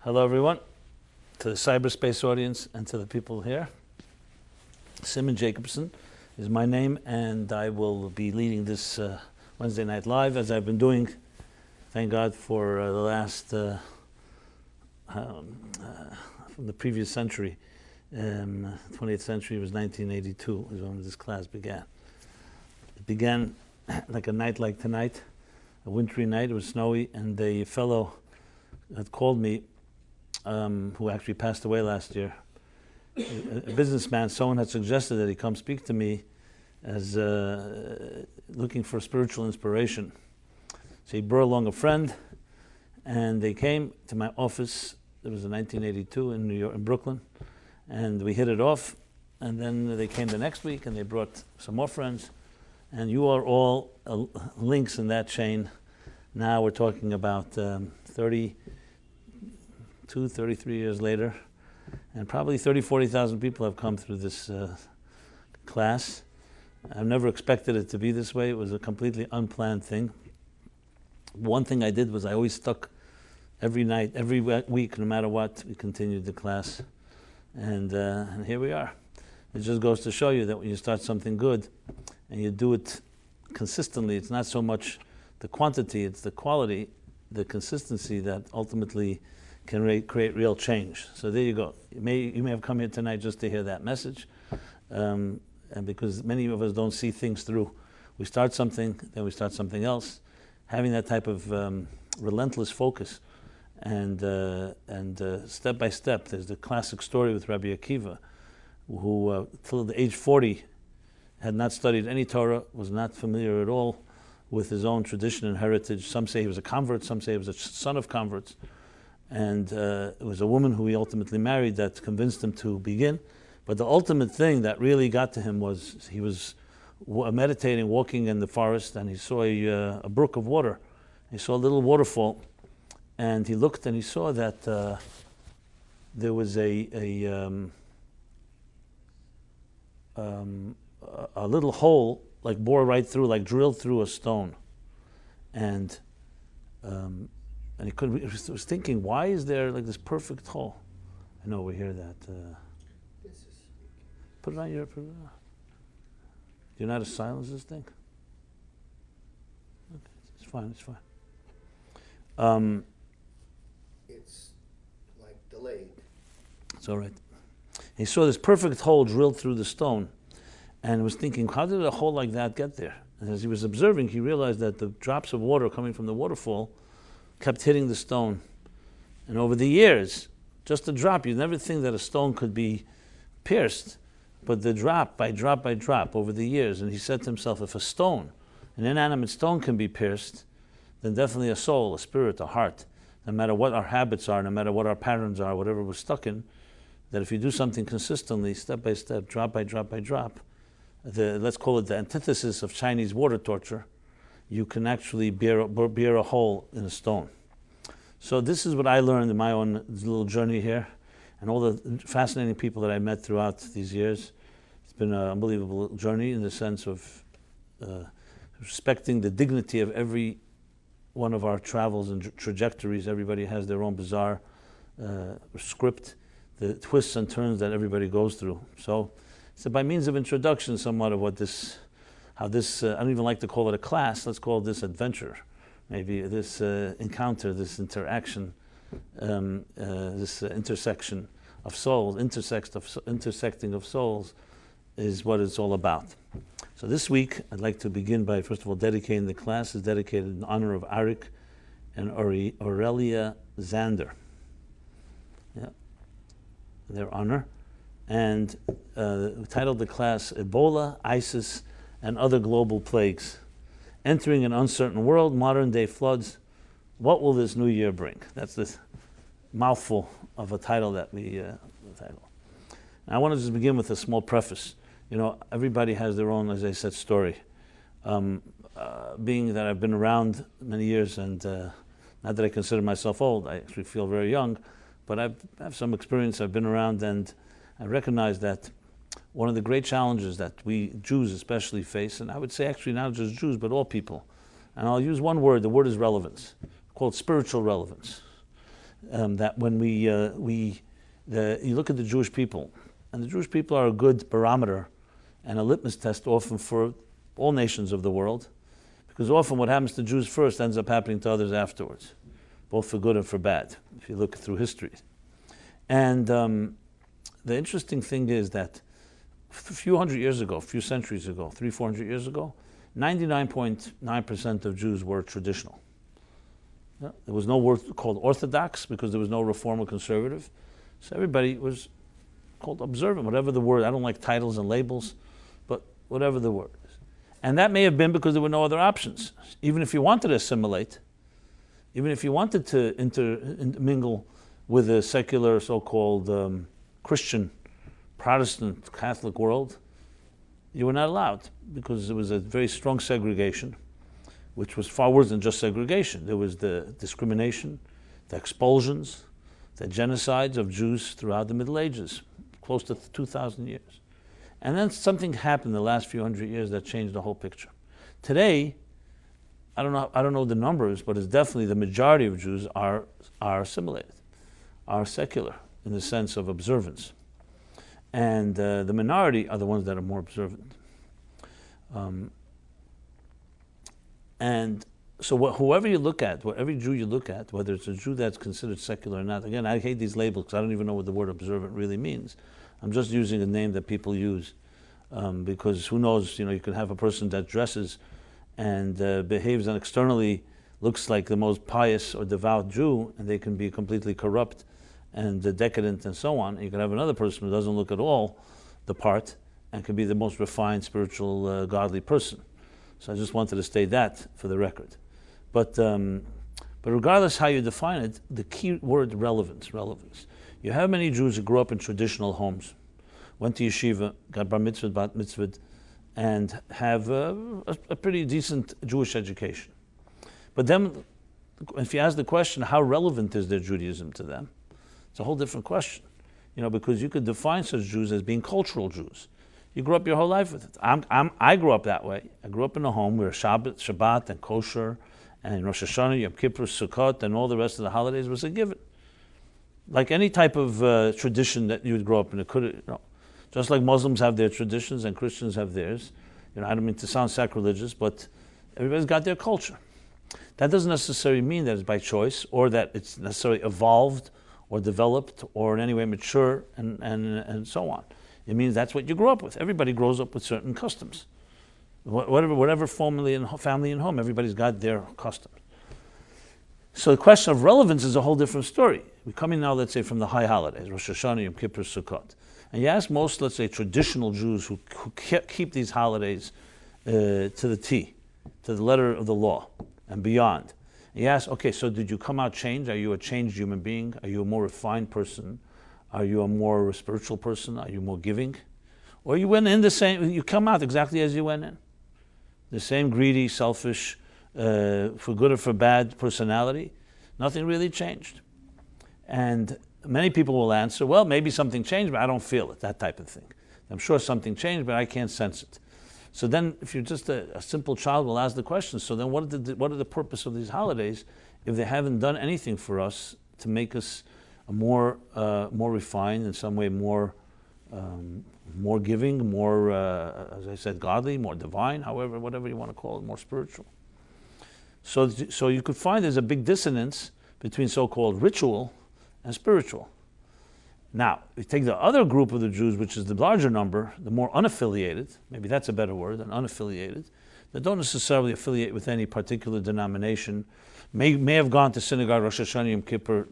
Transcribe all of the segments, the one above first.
Hello, everyone, to the cyberspace audience and to the people here. Rabbi Jacobson is my name, and I will be leading this Wednesday Night Live, as I've been doing, thank God, for the last, from the previous century. 20th century was 1982, is when this class began. It began like a night like tonight, a wintry night. It was snowy, and a fellow had called me, who actually passed away last year, a businessman. Someone had suggested that he come speak to me as looking for spiritual inspiration. So he brought along a friend, and they came to my office. It was in 1982 in New York, in Brooklyn, and we hit it off. And then they came the next week, and they brought some more friends. And you are all links in that chain. Now we're talking about 33 years later, and probably 40,000 people have come through this class. I've never expected it to be this way. It was a completely unplanned thing. One thing I did was I always stuck every night, every week, no matter what, we continued the class. And here we are. It just goes to show you that when you start something good and you do it consistently, it's not so much the quantity, it's the quality, the consistency that ultimately can create real change. So there you go. You may have come here tonight just to hear that message, and because many of us don't see things through. We start something, then we start something else. Having that type of relentless focus, and step by step. There's the classic story with Rabbi Akiva, who till the age 40 had not studied any Torah, was not familiar at all with his own tradition and heritage. Some say he was a convert, some say he was a son of converts. And it was a woman who he ultimately married that convinced him to begin. But the ultimate thing that really got to him was he was meditating, walking in the forest, and he saw a brook of water. He saw a little waterfall, and he looked and he saw that there was a little hole, like bore right through, like drilled through a stone. And he couldn't. He was thinking, why is there like this perfect hole? I know we hear that. Put it on your. Do you know how to silence this thing? Okay, it's fine. It's fine. It's like delayed. It's all right. He saw this perfect hole drilled through the stone, and was thinking, how did a hole like that get there? And as he was observing, he realized that the drops of water coming from the waterfall kept hitting the stone. And over the years, just a drop, you'd never think that a stone could be pierced, but the drop by drop over the years. And he said to himself, if a stone, an inanimate stone, can be pierced, then definitely a soul, a spirit, a heart, no matter what our habits are, no matter what our patterns are, whatever we're stuck in, that if you do something consistently, step by step, drop by drop, let's call it the antithesis of Chinese water torture, you can actually bear a hole in a stone. So this is what I learned in my own little journey here, and all the fascinating people that I met throughout these years. It's been an unbelievable journey in the sense of respecting the dignity of every one of our travels and trajectories. Everybody has their own bizarre script, the twists and turns that everybody goes through. So by means of introduction, somewhat of what this, how this, I don't even like to call it a class, let's call this adventure. Maybe this encounter, this interaction, this intersection of souls, intersecting of souls is what it's all about. So this week, I'd like to begin by, first of all, dedicating the class is dedicated in honor of Arik and Aurelia Xander. Yeah, their honor. And we titled the class Ebola, ISIS, and Other Global Plagues. Entering an Uncertain World, Modern Day Floods, What Will This New Year Bring? That's this mouthful of a title that we title. Now, I want to just begin with a small preface. You know, everybody has their own, as I said, story. Being that I've been around many years, and not that I consider myself old, I actually feel very young, but I have some experience. I've been around, and I recognize that one of the great challenges that we Jews especially face, and I would say actually not just Jews, but all people, and I'll use one word, the word is relevance, called spiritual relevance. that when you look at the Jewish people, and the Jewish people are a good barometer and a litmus test often for all nations of the world, because often what happens to Jews first ends up happening to others afterwards, both for good and for bad, if you look through history. And the interesting thing is that a few hundred years ago, a few centuries ago, 300-400 years ago, 99.9% of Jews were traditional. Yeah, there was no word called Orthodox because there was no Reform or Conservative. So everybody was called observant, whatever the word. I don't like titles and labels, but whatever the word is. And that may have been because there were no other options. Even if you wanted to assimilate, even if you wanted to intermingle with the secular so-called Christian, Protestant, Catholic world, you were not allowed because there was a very strong segregation, which was far worse than just segregation. There was the discrimination, the expulsions, the genocides of Jews throughout the Middle Ages, close to 2,000 years. And then something happened in the last few hundred years that changed the whole picture. Today, I don't know the numbers, but it's definitely the majority of Jews are assimilated, are secular in the sense of observance. And the minority are the ones that are more observant. And so whoever you look at, every Jew you look at, whether it's a Jew that's considered secular or not, again, I hate these labels because I don't even know what the word observant really means. I'm just using a name that people use because who knows, you can have a person that dresses and behaves and externally looks like the most pious or devout Jew, and they can be completely corrupt and decadent and so on. You can have another person who doesn't look at all the part and can be the most refined, spiritual, godly person. So I just wanted to state that for the record. But regardless how you define it, the key word relevance. You have many Jews who grew up in traditional homes, went to yeshiva, got bar mitzvah, bat mitzvah, and have a pretty decent Jewish education. But then, if you ask the question, how relevant is their Judaism to them? It's a whole different question. Because you could define such Jews as being cultural Jews. You grew up your whole life with it. I grew up that way. I grew up in a home where Shabbat and kosher and Rosh Hashanah, Yom Kippur, Sukkot, and all the rest of the holidays was a given. Like any type of tradition that you would grow up in, it could, just like Muslims have their traditions and Christians have theirs. I don't mean to sound sacrilegious, but everybody's got their culture. That doesn't necessarily mean that it's by choice or that it's necessarily evolved or developed or in any way mature and so on. It means that's what you grew up with. Everybody grows up with certain customs. Whatever family and home, everybody's got their customs. So the question of relevance is a whole different story. We're coming now, let's say, from the high holidays, Rosh Hashanah, Yom Kippur, Sukkot. And you ask most, let's say, traditional Jews who keep these holidays to the T, to the letter of the law and beyond. And you ask, okay, so did you come out changed? Are you a changed human being? Are you a more refined person? Are you a more spiritual person? Are you more giving? Or you went in the same, you come out exactly as you went in. The same greedy, selfish, for good or for bad personality. Nothing really changed. And many people will answer, well, maybe something changed, but I don't feel it, that type of thing. I'm sure something changed, but I can't sense it. So then if you're just a simple child, we'll ask the question, so then what are the purpose of these holidays if they haven't done anything for us to make us more refined, in some way more giving, more, as I said, godly, more divine, whatever you want to call it, more spiritual. So you could find there's a big dissonance between so-called ritual and spiritual. Now, we take the other group of the Jews, which is the larger number, the more unaffiliated, maybe that's a better word than unaffiliated, that don't necessarily affiliate with any particular denomination, may have gone to synagogue, Rosh Hashanah, Yom Kippur,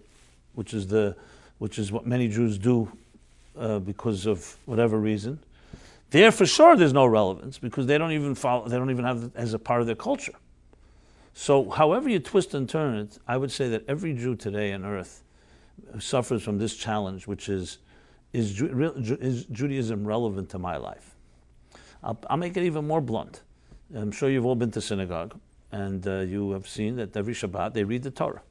which is what many Jews do because of whatever reason. There, for sure, there's no relevance because they don't even have it as a part of their culture. So, however you twist and turn it, I would say that every Jew today on earth suffers from this challenge, which is Judaism relevant to my life? I'll make it even more blunt. I'm sure you've all been to synagogue, and you have seen that every Shabbat they read the Torah.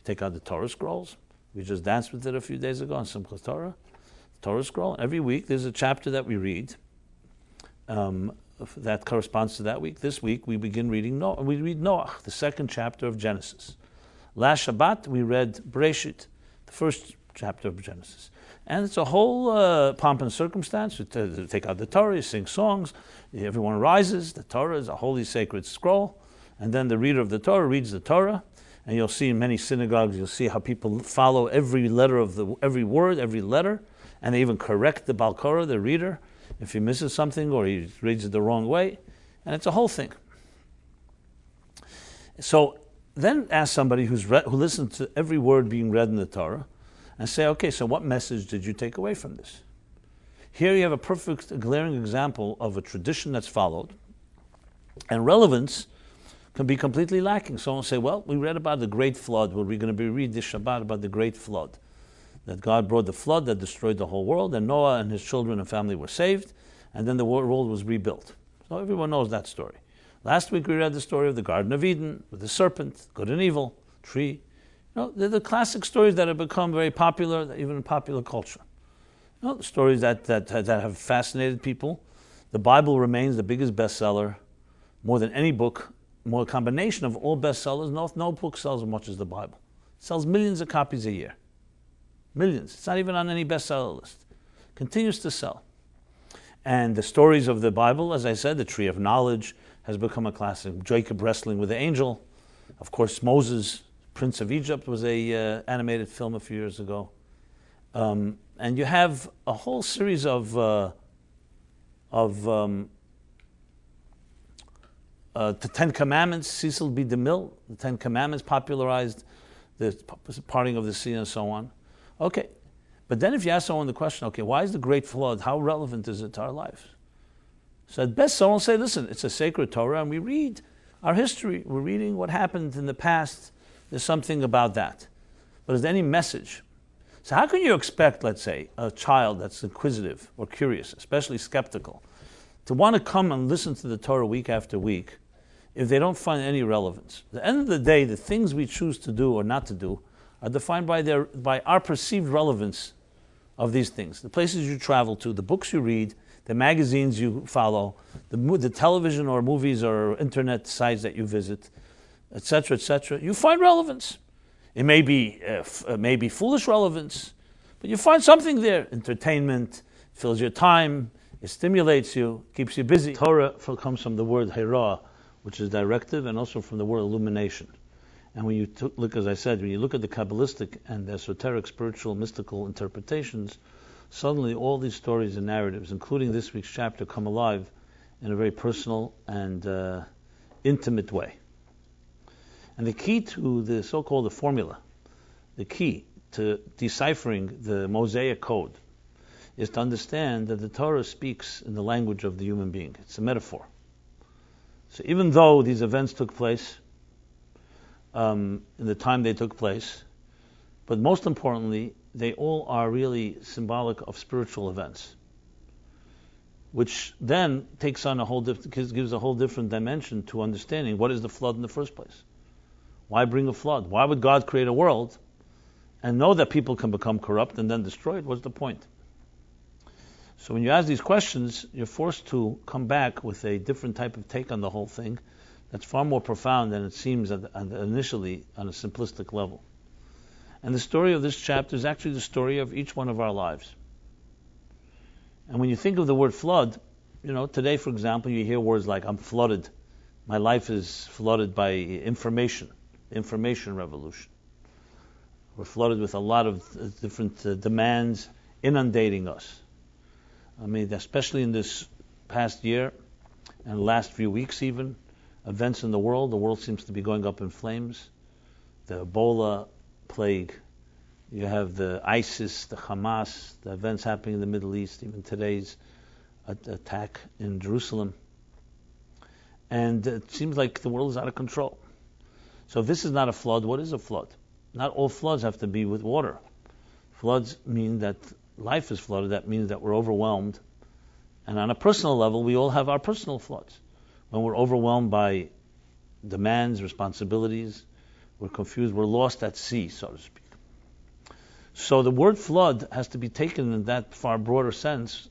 Take out the Torah scrolls. We just danced with it a few days ago on Simchas Torah. The Torah scroll. Every week there's a chapter that we read that corresponds to that week. This week we begin reading Noah. We read Noah, the second chapter of Genesis. Last Shabbat we read Bereshit, the first chapter of Genesis. And it's a whole pomp and circumstance. You take out the Torah, you sing songs, everyone rises. The Torah is a holy sacred scroll. And then the reader of the Torah reads the Torah. And you'll see in many synagogues, you'll see how people follow every letter of every word, every letter. And they even correct the Balkorah, the reader, if he misses something or he reads it the wrong way. And it's a whole thing. So then ask somebody who listens to every word being read in the Torah and say, okay, so what message did you take away from this? Here you have a perfect, glaring example of a tradition that's followed, and relevance can be completely lacking. Someone will say, well, we read about the great flood. Well, we're going to be reading this Shabbat about the great flood, that God brought the flood that destroyed the whole world, and Noah and his children and family were saved, and then the world was rebuilt. So everyone knows that story. Last week we read the story of the Garden of Eden, with the serpent, good and evil, tree. They're the classic stories that have become very popular, even in popular culture. The stories that have fascinated people. The Bible remains the biggest bestseller, more than any book, more a combination of all bestsellers. No book sells as much as the Bible. It sells millions of copies a year. Millions. It's not even on any bestseller list. Continues to sell. And the stories of the Bible, as I said, the tree of knowledge has become a classic. Jacob wrestling with the angel. Of course, Moses, Prince of Egypt, was a animated film a few years ago. And you have a whole series of the Ten Commandments. Cecil B. DeMille, the Ten Commandments popularized the parting of the sea and so on. Okay, but then if you ask someone the question, okay, why is the Great Flood, how relevant is it to our lives? So at best someone will say, listen, it's a sacred Torah and we read our history. We're reading what happened in the past. There's something about that. But is there any message? So how can you expect, let's say, a child that's inquisitive or curious, especially skeptical, to want to come and listen to the Torah week after week if they don't find any relevance? At the end of the day, the things we choose to do or not to do are defined by our perceived relevance of these things. The places you travel to, the books you read, the magazines you follow, the television or movies or internet sites that you visit, etc., etc. You find relevance. It may be foolish relevance, but you find something there. Entertainment fills your time, it stimulates you, keeps you busy. Torah comes from the word hera, which is directive, and also from the word illumination. And when you look, as I said, when you look at the Kabbalistic and the esoteric, spiritual, mystical interpretations, suddenly all these stories and narratives, including this week's chapter, come alive in a very personal and intimate way. And the key to the so-called formula, the key to deciphering the Mosaic code, is to understand that the Torah speaks in the language of the human being. It's a metaphor. So even though these events took place in the time they took place, but most importantly, they all are really symbolic of spiritual events, which then takes on gives a whole different dimension to understanding what is the flood in the first place. Why bring a flood? Why would God create a world and know that people can become corrupt and then destroy it? What's the point? So when you ask these questions, you're forced to come back with a different type of take on the whole thing that's far more profound than it seems initially on a simplistic level. And the story of this chapter is actually the story of each one of our lives. And when you think of the word flood, today, for example, you hear words like, I'm flooded. My life is flooded by information revolution. We're flooded with a lot of different demands inundating us. I mean, especially in this past year and the last few weeks even, events in the world seems to be going up in flames. The Ebola plague, you have the ISIS, the Hamas, the events happening in the Middle East, even today's attack in Jerusalem. And it seems like the world is out of control. So if this is not a flood, what is a flood? Not all floods have to be with water. Floods mean that life is flooded. That means that we're overwhelmed. And on a personal level, we all have our personal floods. When we're overwhelmed by demands, responsibilities, we're confused, we're lost at sea, so to speak. So the word flood has to be taken in that far broader sense.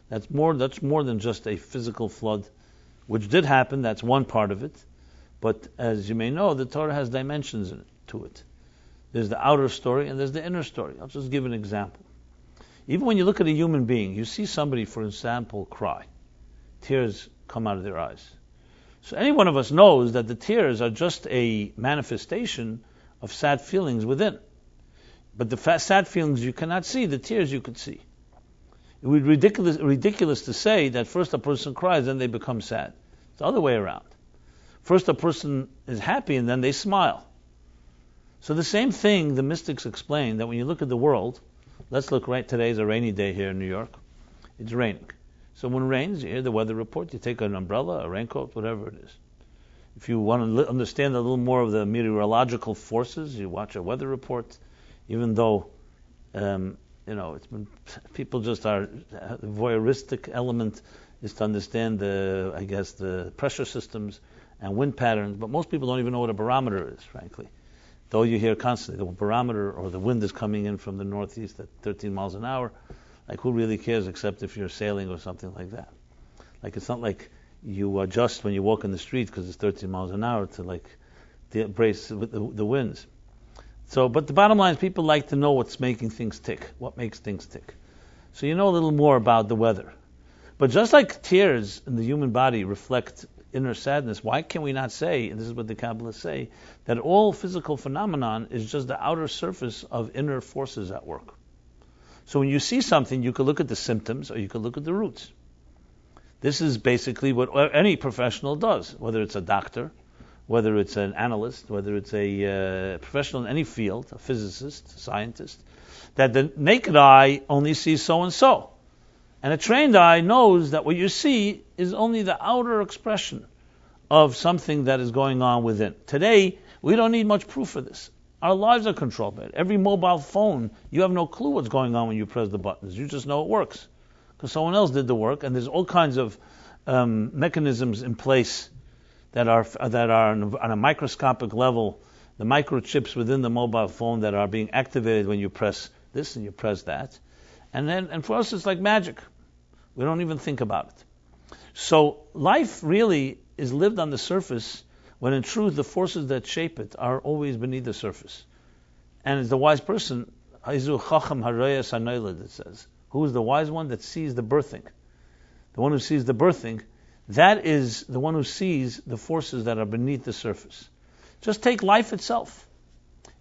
That's more than just a physical flood, which did happen. That's one part of it. But as you may know, the Torah has dimensions to it. There's the outer story and there's the inner story. I'll just give an example. Even when you look at a human being, you see somebody, for example, cry. Tears come out of their eyes. So any one of us knows that the tears are just a manifestation of sad feelings within. But the sad feelings you cannot see, the tears you could see. It would be ridiculous to say that first a person cries, then they become sad. It's the other way around. First a person is happy and then they smile. So the same thing the mystics explain, that when you look at the world, let's look right, today's a rainy day here in New York. It's raining. So when it rains, you hear the weather report, you take an umbrella, a raincoat, whatever it is. If you want to understand a little more of the meteorological forces, you watch a weather report, even though, it's been, people just are, the voyeuristic element is to understand the pressure systems and wind patterns, but most people don't even know what a barometer is, frankly. Though you hear constantly the barometer or the wind is coming in from the northeast at 13 miles an hour, like who really cares except if you're sailing or something like that. Like it's not like you adjust when you walk in the street because it's 13 miles an hour to brace with the winds. So, but the bottom line is people like to know what's making things tick, what makes things tick. So you know a little more about the weather. But just like tears in the human body reflect inner sadness, why can we not say, and this is what the Kabbalists say, that all physical phenomenon is just the outer surface of inner forces at work? So when you see something, you could look at the symptoms or you could look at the roots. This is basically what any professional does, whether it's a doctor, whether it's an analyst, whether it's a professional in any field, a physicist, a scientist, that the naked eye only sees so and so. And a trained eye knows that what you see is only the outer expression of something that is going on within. Today, we don't need much proof for this. Our lives are controlled by it. Every mobile phone, you have no clue what's going on when you press the buttons. You just know it works because someone else did the work, and there's all kinds of mechanisms in place that are on a microscopic level, the microchips within the mobile phone that are being activated when you press this and you press that. And for us, it's like magic. We don't even think about it. So life really is lived on the surface, when in truth the forces that shape it are always beneath the surface. And as the wise person, it says, who is the wise one that sees the birthing? The one who sees the birthing, that is the one who sees the forces that are beneath the surface. Just take life itself.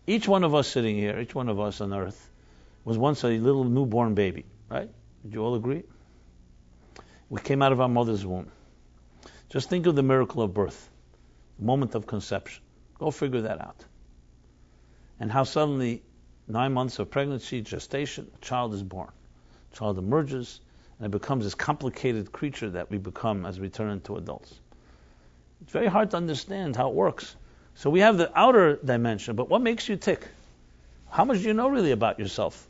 Each one of us sitting here, each one of us on earth, was once a little newborn baby, right? Would you all agree? We came out of our mother's womb. Just think of the miracle of birth, the moment of conception. Go figure that out. And how suddenly, 9 months of pregnancy, gestation, a child is born. A child emerges, and it becomes this complicated creature that we become as we turn into adults. It's very hard to understand how it works. So we have the outer dimension, but what makes you tick? How much do you know really about yourself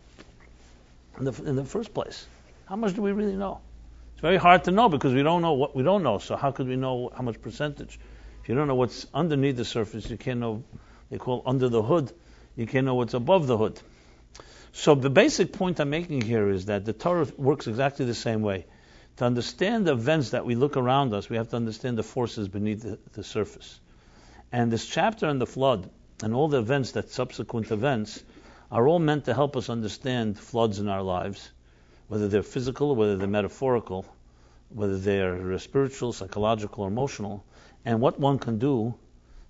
in the first place? How much do we really know? It's very hard to know because we don't know what we don't know. So how could we know how much percentage? If you don't know what's underneath the surface, you can't know, they call under the hood, you can't know what's above the hood. So the basic point I'm making here is that the Torah works exactly the same way. To understand the events that we look around us, we have to understand the forces beneath the surface. And this chapter on the flood and all the events, that subsequent events, are all meant to help us understand floods in our lives, whether they're physical, whether they're metaphorical, whether they're spiritual, psychological, or emotional, and what one can do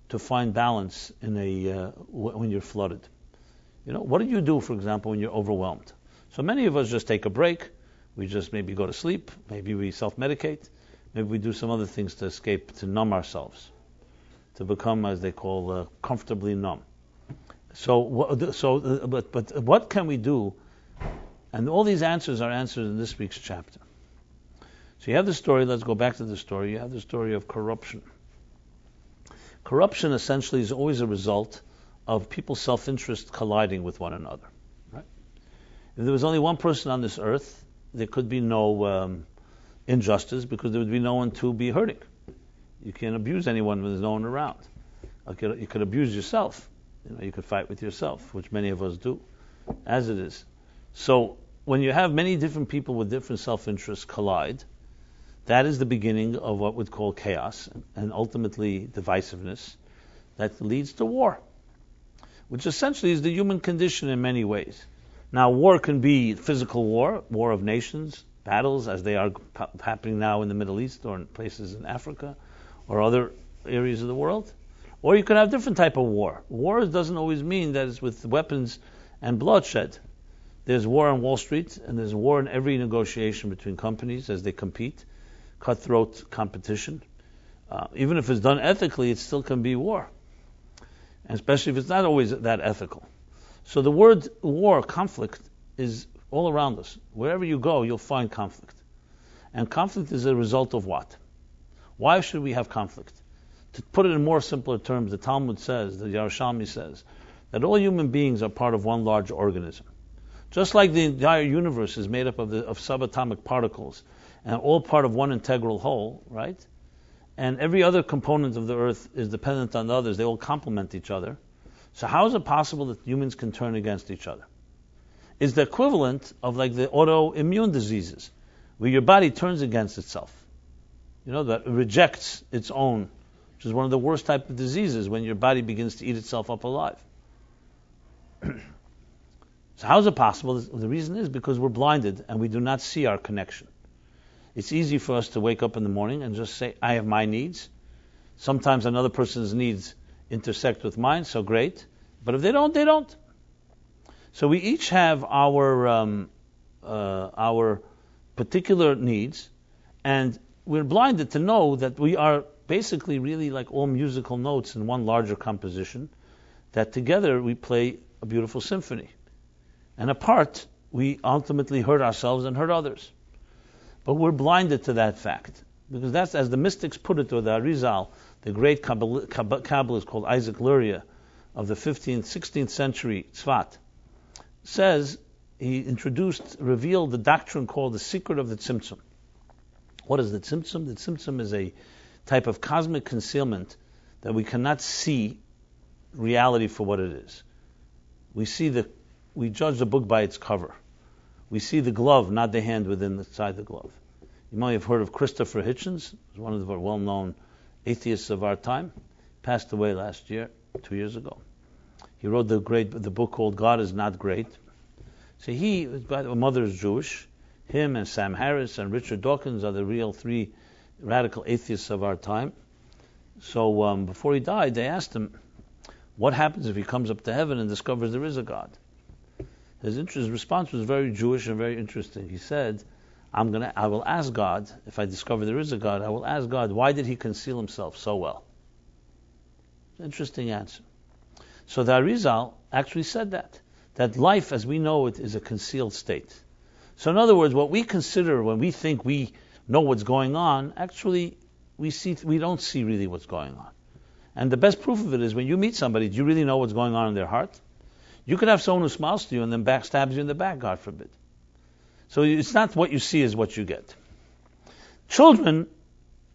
to find balance in when you're flooded. What do you do, for example, when you're overwhelmed? So many of us just take a break. We just maybe go to sleep. Maybe we self-medicate. Maybe we do some other things to escape, to numb ourselves, to become, as they call, comfortably numb. But what can we do? And all these answers are answered in this week's chapter. So you have the story. Let's go back to the story. You have the story of corruption. Corruption essentially is always a result of people's self-interest colliding with one another. Right? If there was only one person on this earth, there could be no injustice because there would be no one to be hurting. You can't abuse anyone when there's no one around. You could abuse yourself. You could fight with yourself, which many of us do, as it is. So when you have many different people with different self-interests collide, that is the beginning of what we'd call chaos and ultimately divisiveness that leads to war. which essentially is the human condition in many ways. Now, war can be physical war of nations, battles as they are happening now in the Middle East or in places in Africa or other areas of the world. Or you can have different type of war. War doesn't always mean that it's with weapons and bloodshed. There's war on Wall Street, and there's war in every negotiation between companies as they compete, cutthroat competition. Even if it's done ethically, it still can be war, and especially if it's not always that ethical. So the word war, conflict, is all around us. Wherever you go, you'll find conflict. And conflict is a result of what? Why should we have conflict? To put it in more simpler terms, the Talmud says, the Yerushalmi says, that all human beings are part of one large organism. Just like the entire universe is made up of subatomic particles, and all part of one integral whole, right? And every other component of the earth is dependent on the others. They all complement each other. So how is it possible that humans can turn against each other? It's the equivalent of like the autoimmune diseases, where your body turns against itself. You know, that it rejects its own, which is one of the worst type of diseases, when your body begins to eat itself up alive. So how is it possible? The reason is because we're blinded and we do not see our connection. It's easy for us to wake up in the morning and just say, I have my needs. Sometimes another person's needs intersect with mine, so great. But if they don't, they don't. So we each have our particular needs, and we're blinded to know that we are basically really like all musical notes in one larger composition, that together we play a beautiful symphony. And apart, we ultimately hurt ourselves and hurt others. But we're blinded to that fact. Because that's, as the mystics put it, or the Arizal, the great Kabbalist called Isaac Luria of the 15th, 16th century Tzfat, says, he revealed the doctrine called the secret of the Tzimtzum. What is the Tzimtzum? The Tzimtzum is a type of cosmic concealment that we cannot see reality for what it is. We judge the book by its cover. We see the glove, not the hand inside the glove. You might have heard of Christopher Hitchens, one of the well-known atheists of our time. Passed away last year, 2 years ago. He wrote the book called God is Not Great. So his mother is Jewish. Him and Sam Harris and Richard Dawkins are the real three radical atheists of our time. So before he died, they asked him, what happens if he comes up to heaven and discovers there is a God? His response was very Jewish and very interesting. He said, I will ask God, if I discover there is a God, I will ask God, why did he conceal himself so well? Interesting answer. So the Arizal actually said that life as we know it is a concealed state. So in other words, what we consider when we think we know what's going on, actually we don't see really what's going on. And the best proof of it is when you meet somebody, do you really know what's going on in their heart? You could have someone who smiles to you and then backstabs you in the back, God forbid. So it's not what you see is what you get. Children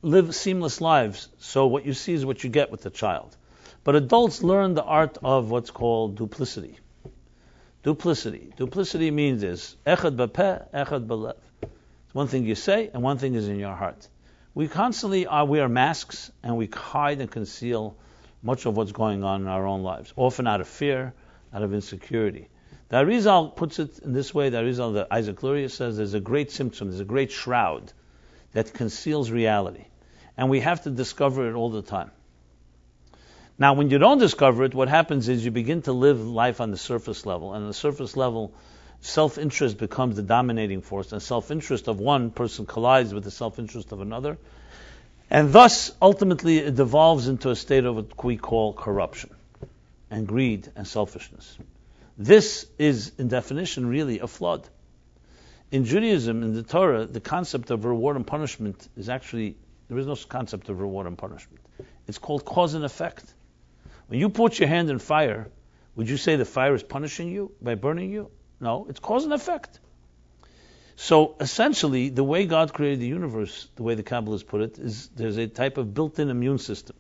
live seamless lives, so what you see is what you get with the child. But adults learn the art of what's called duplicity. Duplicity means this: echad b'peh, echad b'lev. It's one thing you say and one thing is in your heart. We constantly wear masks and we hide and conceal much of what's going on in our own lives, often out of fear, out of insecurity. The Arizal puts it in this way. The Isaac Luria says there's a great symptom, there's a great shroud that conceals reality. And we have to discover it all the time. Now, when you don't discover it, what happens is you begin to live life on the surface level. And on the surface level, self-interest becomes the dominating force. And self-interest of one person collides with the self-interest of another. And thus, ultimately, it devolves into a state of what we call corruption and greed and selfishness. This is, in definition, really a flood. In Judaism, in the Torah, the concept of reward and punishment is actually, there is no concept of reward and punishment. It's called cause and effect. When you put your hand in fire, would you say the fire is punishing you by burning you? No, it's cause and effect. So essentially, the way God created the universe, the way the Kabbalists put it, is there's a type of built-in immune system.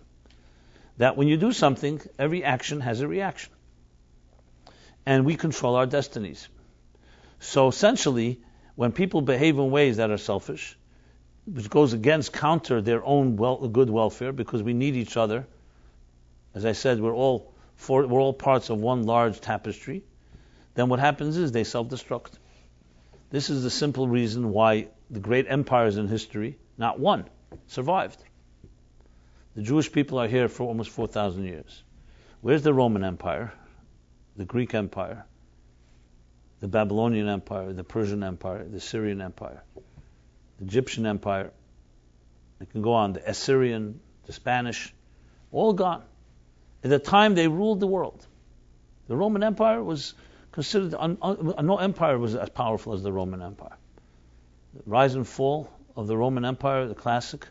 That when you do something, every action has a reaction. And we control our destinies. So essentially, when people behave in ways that are selfish, which goes against counter their own good welfare, because we need each other. As I said, we're all we're all parts of one large tapestry, then what happens is they self-destruct. This is the simple reason why the great empires in history, not one, survived. The Jewish people are here for almost 4,000 years. Where's the Roman Empire, the Greek Empire, the Babylonian Empire, the Persian Empire, the Syrian Empire, the Egyptian Empire? I can go on, the Assyrian, the Spanish, all gone. At the time they ruled the world. The Roman Empire was considered, no empire was as powerful as the Roman Empire. The rise and fall of the Roman Empire, the classic,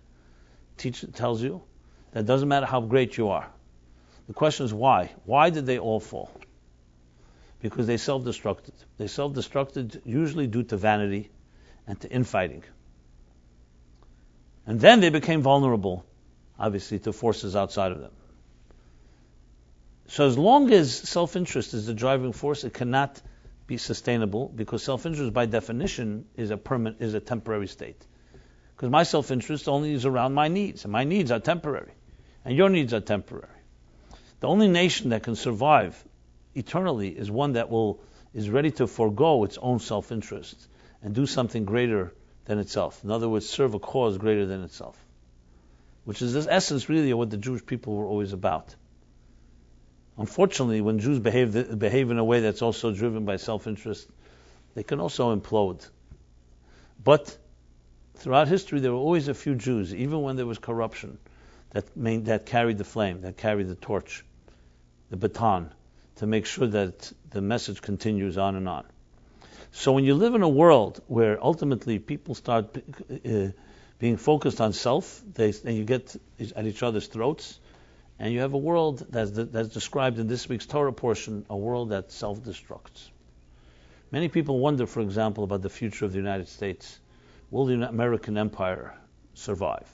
tells you that it doesn't matter how great you are. The question is why? Why did they all fall? Because they self-destructed. They self-destructed usually due to vanity and to infighting. And then they became vulnerable, obviously, to forces outside of them. So as long as self-interest is the driving force, it cannot be sustainable, because self-interest by definition is a temporary state. Because my self-interest only is around my needs, and my needs are temporary, and your needs are temporary. The only nation that can survive eternally is one that is ready to forego its own self-interest and do something greater than itself. In other words, serve a cause greater than itself, which is the essence really of what the Jewish people were always about. Unfortunately, when Jews behave in a way that's also driven by self-interest, they can also implode. But throughout history, there were always a few Jews, even when there was corruption, that carried the flame, that carried the torch, the baton, to make sure that the message continues on and on. So when you live in a world where ultimately people start being focused on self, and you get at each other's throats, and you have a world that's described in this week's Torah portion, a world that self-destructs. Many people wonder, for example, about the future of the United States. Will the American empire survive?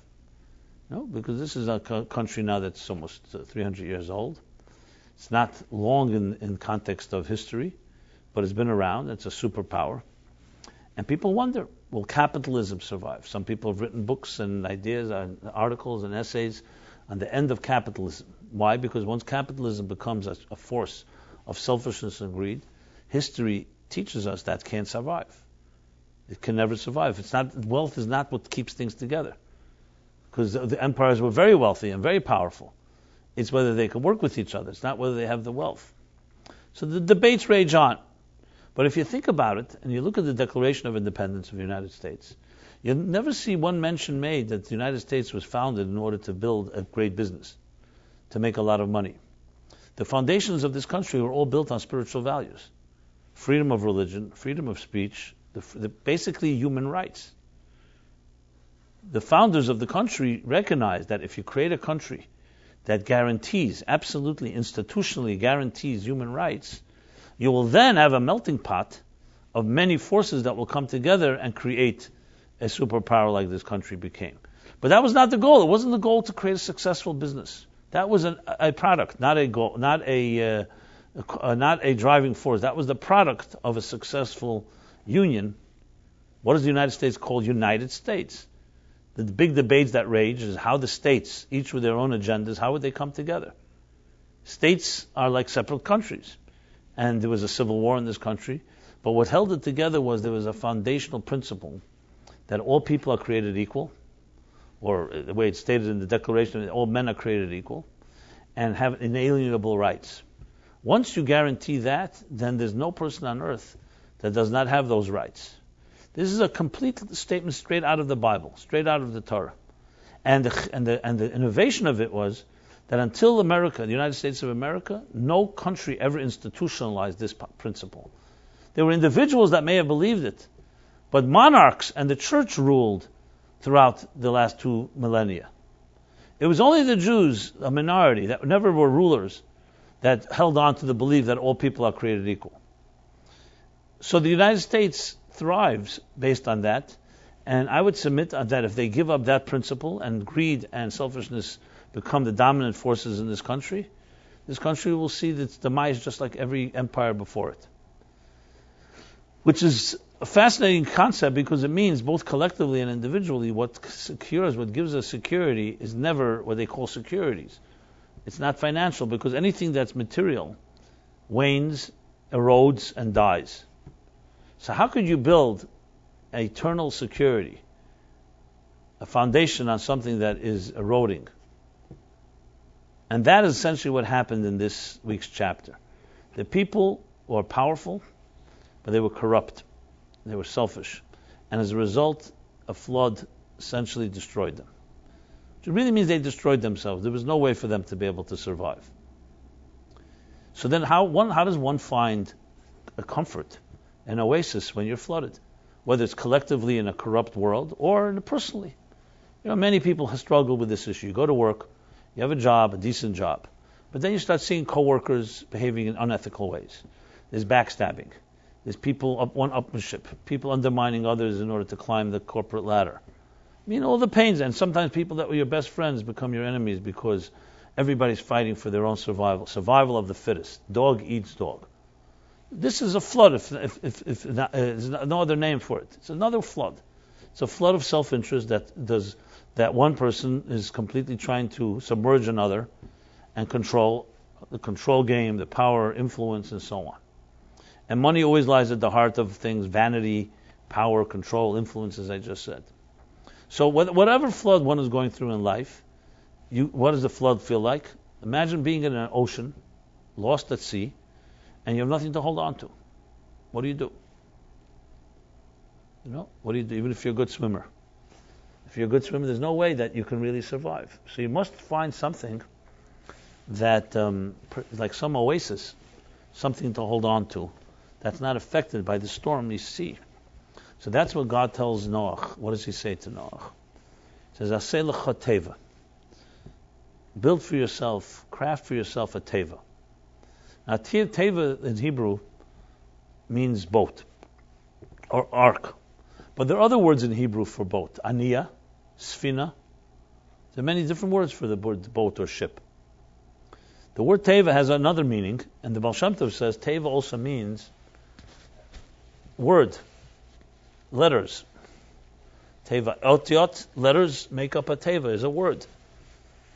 No, because this is a country now that's almost 300 years old. It's not long in context of history, but it's been around. It's a superpower. And people wonder, will capitalism survive? Some people have written books and ideas, and articles and essays on the end of capitalism. Why? Because once capitalism becomes a force of selfishness and greed, history teaches us that can't survive. It can never survive. Wealth is not what keeps things together. Because the empires were very wealthy and very powerful. It's whether they can work with each other. It's not whether they have the wealth. So the debates rage on. But if you think about it, and you look at the Declaration of Independence of the United States, you'll never see one mention made that the United States was founded in order to build a great business, to make a lot of money. The foundations of this country were all built on spiritual values. Freedom of religion, freedom of speech, basically human rights. The founders of the country recognized that if you create a country that guarantees, absolutely institutionally guarantees human rights, you will then have a melting pot of many forces that will come together and create a superpower like this country became. But that was not the goal. It wasn't the goal to create a successful business. That was a product, not a goal, not a driving force. That was the product of a successful union. What is the United States called? United States. The big debates that rage is how the states, each with their own agendas, how would they come together? States are like separate countries. And there was a civil war in this country. But what held it together was there was a foundational principle that all people are created equal, or the way it's stated in the Declaration, all men are created equal, and have inalienable rights. Once you guarantee that, then there's no person on earth that does not have those rights. This is a complete statement straight out of the Bible, straight out of the Torah. And the innovation of it was that until America, the United States of America, no country ever institutionalized this principle. There were individuals that may have believed it, but monarchs and the church ruled throughout the last 2 millennia. It was only the Jews, a minority, that never were rulers, that held on to the belief that all people are created equal. So the United States thrives based on that, and I would submit that if they give up that principle and greed and selfishness become the dominant forces in this country will see its demise just like every empire before it. Which is a fascinating concept because it means both collectively and individually what gives us security is never what they call securities. It's not financial, because anything that's material wanes, erodes, and dies. So how could you build eternal security, a foundation on something that is eroding? And that is essentially what happened in this week's chapter. The people were powerful, but they were corrupt. They were selfish. And as a result, a flood essentially destroyed them. Which really means they destroyed themselves. There was no way for them to be able to survive. So then how does one find a comfort, an oasis when you're flooded? Whether it's collectively in a corrupt world or personally. Many people have struggled with this issue. You go to work, you have a job, a decent job, but then you start seeing coworkers behaving in unethical ways. There's backstabbing. There's people one-upmanship, people undermining others in order to climb the corporate ladder. All the pains, and sometimes people that were your best friends become your enemies because everybody's fighting for their own survival of the fittest. Dog eats dog. This is a flood, if not, there's no other name for it. It's another flood. It's a flood of self-interest that one person is completely trying to submerge another and control the control game, the power, influence, and so on. And money always lies at the heart of things: vanity, power, control, influence, as I just said. So whatever flood one is going through in life, what does the flood feel like? Imagine being in an ocean, lost at sea, and you have nothing to hold on to. What do you do? What do you do? Even if you're a good swimmer. If you're a good swimmer, there's no way that you can really survive. So you must find something that, like some oasis, something to hold on to, that's not affected by the stormy sea. So that's what God tells Noach. What does he say to Noach? He says, Aseh lecha teva. Build for yourself, craft for yourself a teva. Now, teva in Hebrew means boat or ark. But there are other words in Hebrew for boat. Aniyah, sfina. There are many different words for the word boat or ship. The word teva has another meaning, and the Baal Shem Tov says teva also means word, letters. Teva, otiot, letters make up a teva, is a word.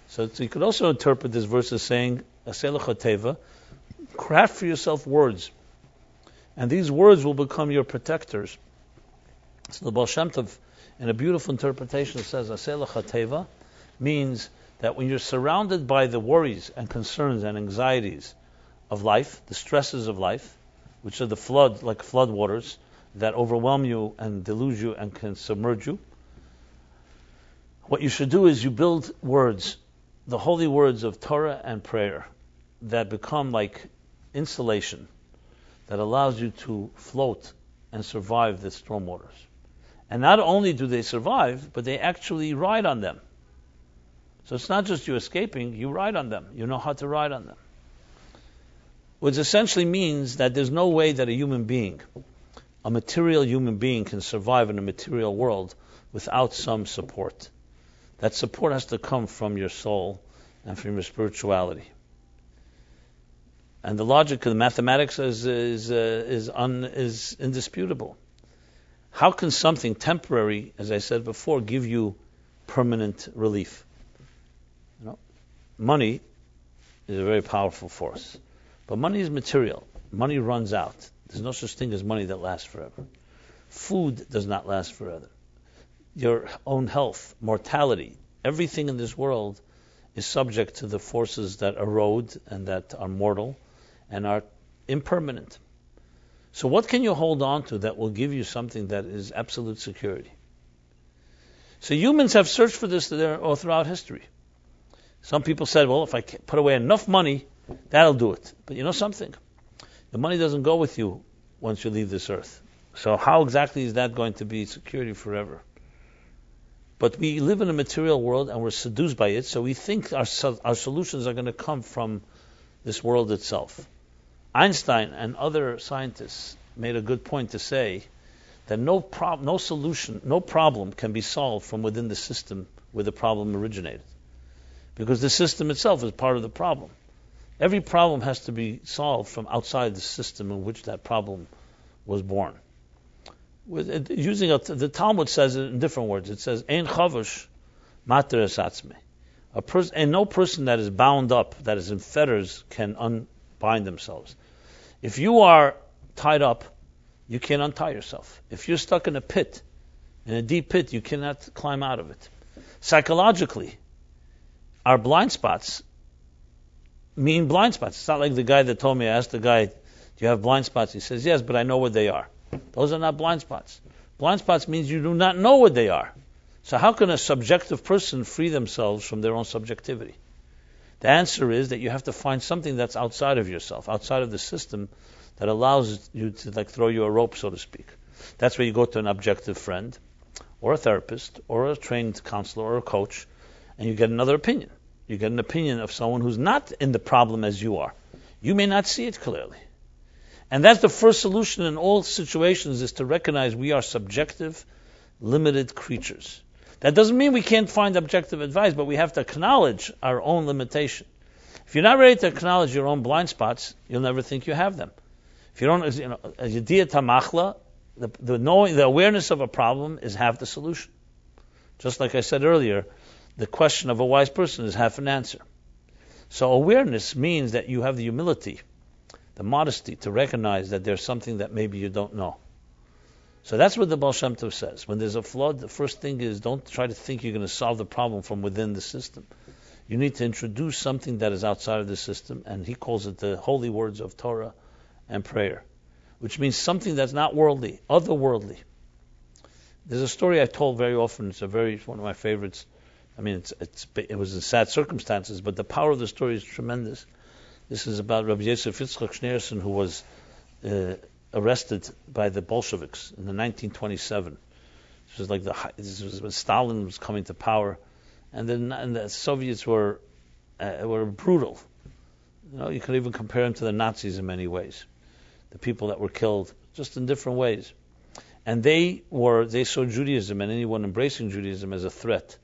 So you could also interpret this verse as saying, Aseh lecha teva, craft for yourself words. And these words will become your protectors. So the Baal Shem Tov, in a beautiful interpretation, says, Aseh lecha teva means that when you're surrounded by the worries and concerns and anxieties of life, the stresses of life, which are the flood, like flood waters, that overwhelm you and deluge you and can submerge you, what you should do is you build words, the holy words of Torah and prayer, that become like insulation that allows you to float and survive the storm waters. And not only do they survive, but they actually ride on them. So it's not just you escaping, you ride on them. You know how to ride on them. Which essentially means that there's no way that a human being, a material human being, can survive in a material world without some support. That support has to come from your soul and from your spirituality. And the logic of the mathematics is indisputable. How can something temporary, as I said before, give you permanent relief? Money is a very powerful force. But money is material. Money runs out. There's no such thing as money that lasts forever. Food does not last forever. Your own health, mortality, everything in this world is subject to the forces that erode and that are mortal and are impermanent. So what can you hold on to that will give you something that is absolute security? So humans have searched for this all throughout history. Some people said, well, if I put away enough money, that'll do it. But you know something? The money doesn't go with you once you leave this earth. So how exactly is that going to be security forever? But we live in a material world and we're seduced by it, so we think our solutions are going to come from this world itself. Einstein and other scientists made a good point to say that no problem can be solved from within the system where the problem originated. Because the system itself is part of the problem. Every problem has to be solved from outside the system in which that problem was born. The Talmud says it in different words. It says, Ein chavush mater es atzmei. And no person that is bound up, that is in fetters, can unbind themselves. If you are tied up, you can't untie yourself. If you're stuck in a pit, in a deep pit, you cannot climb out of it. Psychologically, our blind spots mean blind spots. It's not like the guy that told me, I asked the guy, do you have blind spots? He says, yes, but I know what they are. Those are not blind spots. Blind spots means you do not know what they are. So how can a subjective person free themselves from their own subjectivity? The answer is that you have to find something that's outside of yourself, outside of the system, that allows you to throw you a rope, so to speak. That's where you go to an objective friend, or a therapist, or a trained counselor, or a coach, and you get another opinion. You get an opinion of someone who's not in the problem as you are. You may not see it clearly. And that's the first solution in all situations, is to recognize we are subjective, limited creatures. That doesn't mean we can't find objective advice, but we have to acknowledge our own limitation. If you're not ready to acknowledge your own blind spots, you'll never think you have them. If you don't, yediyat hamachla, the awareness of a problem is half the solution. Just like I said earlier, the question of a wise person is half an answer. So awareness means that you have the humility, the modesty to recognize that there's something that maybe you don't know. So that's what the Baal Shem Tov says. When there's a flood, the first thing is don't try to think you're going to solve the problem from within the system. You need to introduce something that is outside of the system, and he calls it the holy words of Torah and prayer, which means something that's not worldly, otherworldly. There's a story I told very often. It's one of my favorites. I mean, it was in sad circumstances, but the power of the story is tremendous. This is about Rabbi Jacobson, who was arrested by the Bolsheviks in the 1927. This was when Stalin was coming to power, and the Soviets were brutal. You could even compare them to the Nazis in many ways. The people that were killed, just in different ways. And they saw Judaism and anyone embracing Judaism as a threat.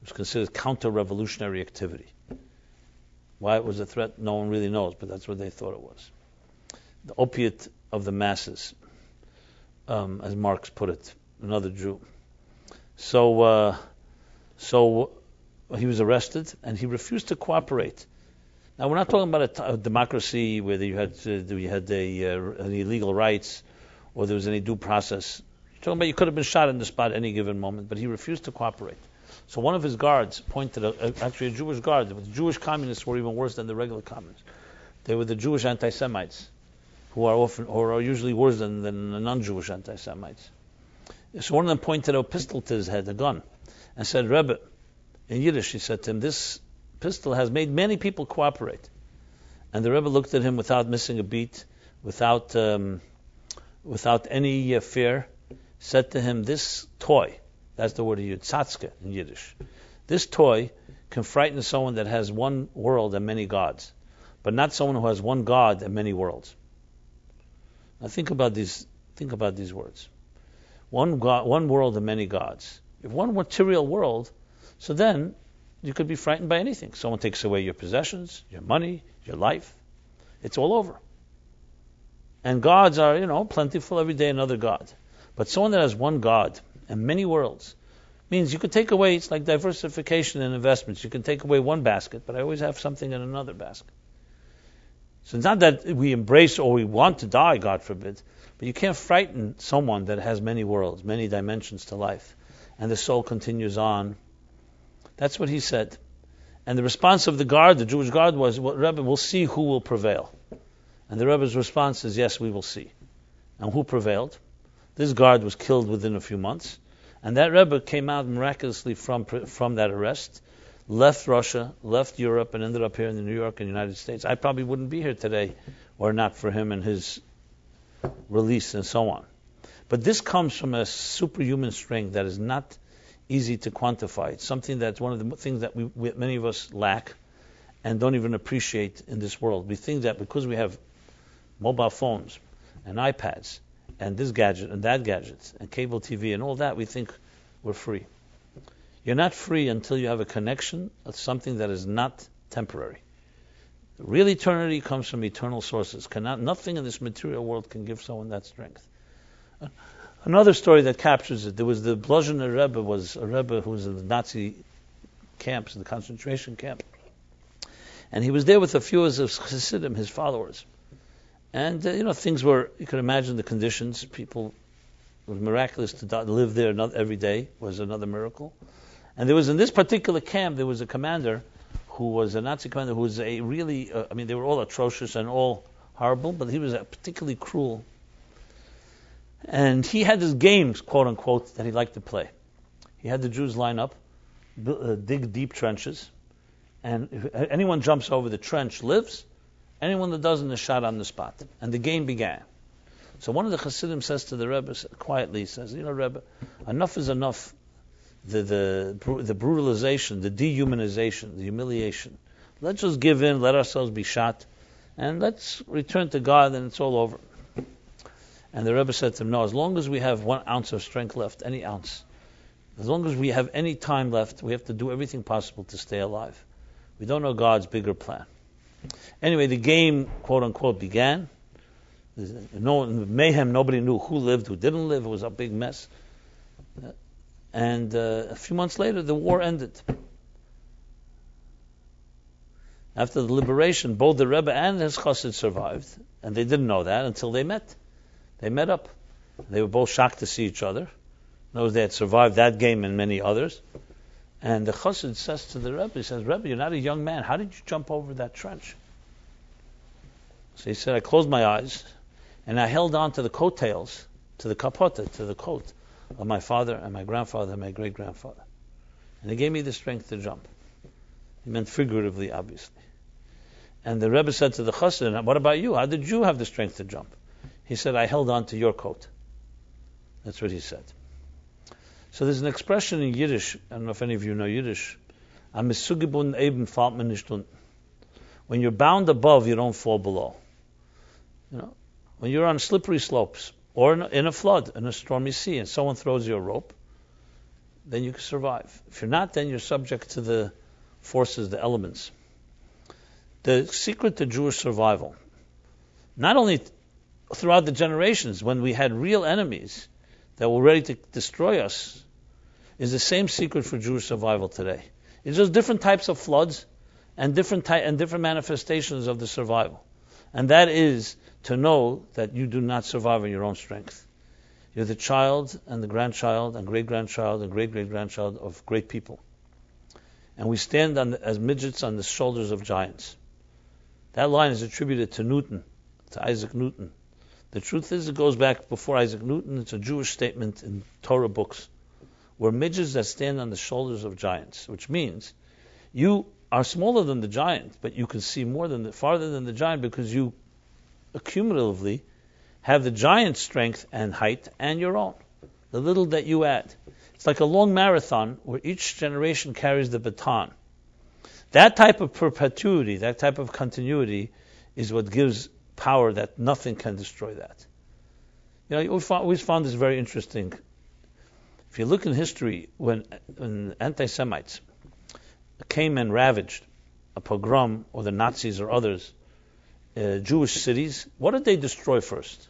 It was considered counter-revolutionary activity. Why it was a threat, no one really knows, but that's what they thought it was. The opiate of the masses, as Marx put it, another Jew. So he was arrested, and he refused to cooperate. Now, we're not talking about a democracy where you had any legal rights or there was any due process. You're talking about you could have been shot on the spot at any given moment, but he refused to cooperate. So one of his guards pointed out, actually a Jewish guard, the Jewish communists were even worse than the regular communists. They were the Jewish anti-Semites, who are usually worse than the non-Jewish anti-Semites. So one of them pointed a pistol to his head, a gun, and said, Rebbe, in Yiddish, he said to him, this pistol has made many people cooperate. And the Rebbe looked at him without missing a beat, without any fear, said to him, this toy, that's the word he used, tzatzke in Yiddish, this toy can frighten someone that has one world and many gods, but not someone who has one God and many worlds. Now think about these words. One God, one world and many gods. If one material world, so then you could be frightened by anything. Someone takes away your possessions, your money, your life. It's all over. And gods are, plentiful every day, another God. But someone that has one God and many worlds means you could take away, it's like diversification in investments. You can take away one basket, but I always have something in another basket. So it's not that we embrace or we want to die, God forbid, but you can't frighten someone that has many worlds, many dimensions to life. And the soul continues on. That's what he said. And the response of the guard, the Jewish guard, was, well, Rebbe, we'll see who will prevail. And the Rebbe's response is, yes, we will see. And who prevailed? This guard was killed within a few months. And that Rebbe came out miraculously from that arrest, left Russia, left Europe, and ended up here in New York and the United States. I probably wouldn't be here today were not for him and his release and so on. But this comes from a superhuman strength that is not easy to quantify. It's something that's one of the things that many of us lack and don't even appreciate in this world. We think that because we have mobile phones and iPads and this gadget and that gadget and cable TV and all that, we think we're free. You're not free until you have a connection of something that is not temporary. The real eternity comes from eternal sources. Nothing in this material world can give someone that strength. Another story that captures it, there was the Blazhener Rebbe, was a Rebbe who was in the Nazi camps, in the concentration camp. And he was there with a few of his Chassidim, his followers. And, things were, you could imagine the conditions. People, it was miraculous to live there every day was another miracle. And there was, in this particular camp, there was a commander who was a Nazi commander who was a really, they were all atrocious and all horrible, but he was particularly cruel. And he had his games, quote unquote, that he liked to play. He had the Jews line up, dig deep trenches, and if anyone jumps over the trench lives, anyone that doesn't is shot on the spot. And the game began. So one of the Hasidim says to the Rebbe, quietly says, Rebbe, enough is enough. The brutalization, the dehumanization, the humiliation. Let's just give in, let ourselves be shot, and let's return to God, and it's all over. And the Rebbe said to him, no, as long as we have 1 ounce of strength left, any ounce, as long as we have any time left, we have to do everything possible to stay alive. We don't know God's bigger plan. Anyway, the game, quote unquote, began. Mayhem, nobody knew who lived, who didn't live. It was a big mess. And a few months later, the war ended. After the liberation, both the Rebbe and his chassid survived, and they didn't know that until they met. They met up. They were both shocked to see each other. Knows they had survived that game and many others. And the chassid says to the Rebbe, he says, Rebbe, you're not a young man. How did you jump over that trench? So he said, I closed my eyes, and I held on to the coattails, to the kapota, to the coat of my father and my grandfather and my great-grandfather. And they gave me the strength to jump. He meant figuratively, obviously. And the Rebbe said to the chassid, what about you? How did you have the strength to jump? He said, I held on to your coat. That's what he said. So there's an expression in Yiddish, I don't know if any of you know Yiddish, when you're bound above, you don't fall below. When you're on slippery slopes, or in a flood, in a stormy sea, and someone throws you a rope, then you can survive. If you're not, then you're subject to the forces, the elements. The secret to Jewish survival, not only throughout the generations, when we had real enemies that were ready to destroy us, is the same secret for Jewish survival today. It's just different types of floods and different manifestations of the survival. And that is to know that you do not survive on your own strength. You're the child and the grandchild and great-grandchild and great-great-grandchild of great people. And we stand as midgets on the shoulders of giants. That line is attributed to Newton, to Isaac Newton. The truth is, it goes back before Isaac Newton. It's a Jewish statement in Torah books. We're midgets that stand on the shoulders of giants, which means you are smaller than the giant, but you can see farther than the giant because you accumulatively have the giant's strength and height and your own, the little that you add. It's like a long marathon where each generation carries the baton. That type of perpetuity, that type of continuity is what gives power that nothing can destroy that. We always found this very interesting. If you look in history, when anti-Semites came and ravaged a pogrom, or the Nazis or others, Jewish cities, what did they destroy first?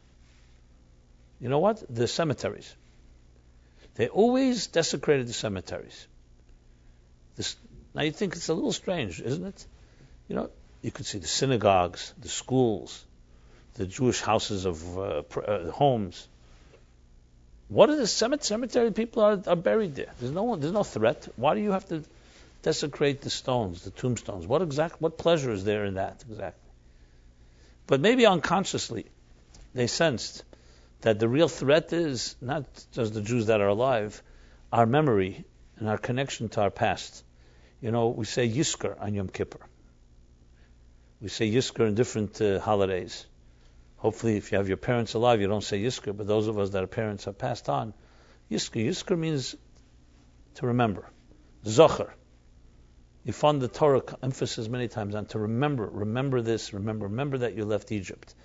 You know what? The cemeteries. They always desecrated the cemeteries. Now you think it's a little strange, isn't it? You could see the synagogues, the schools, the Jewish houses of homes. What are the cemetery people are buried there? There's no threat. Why do you have to desecrate the stones, the tombstones? What pleasure is there in that exactly? But maybe unconsciously, they sensed that the real threat is not just the Jews that are alive, our memory and our connection to our past. We say Yizkor on Yom Kippur. We say Yizkor in different holidays. Hopefully, if you have your parents alive, you don't say Yizkor, but those of us that are parents have passed on. Yizkor means to remember. Zocher. You find the Torah emphasis many times on to remember. Remember this. Remember that you left Egypt.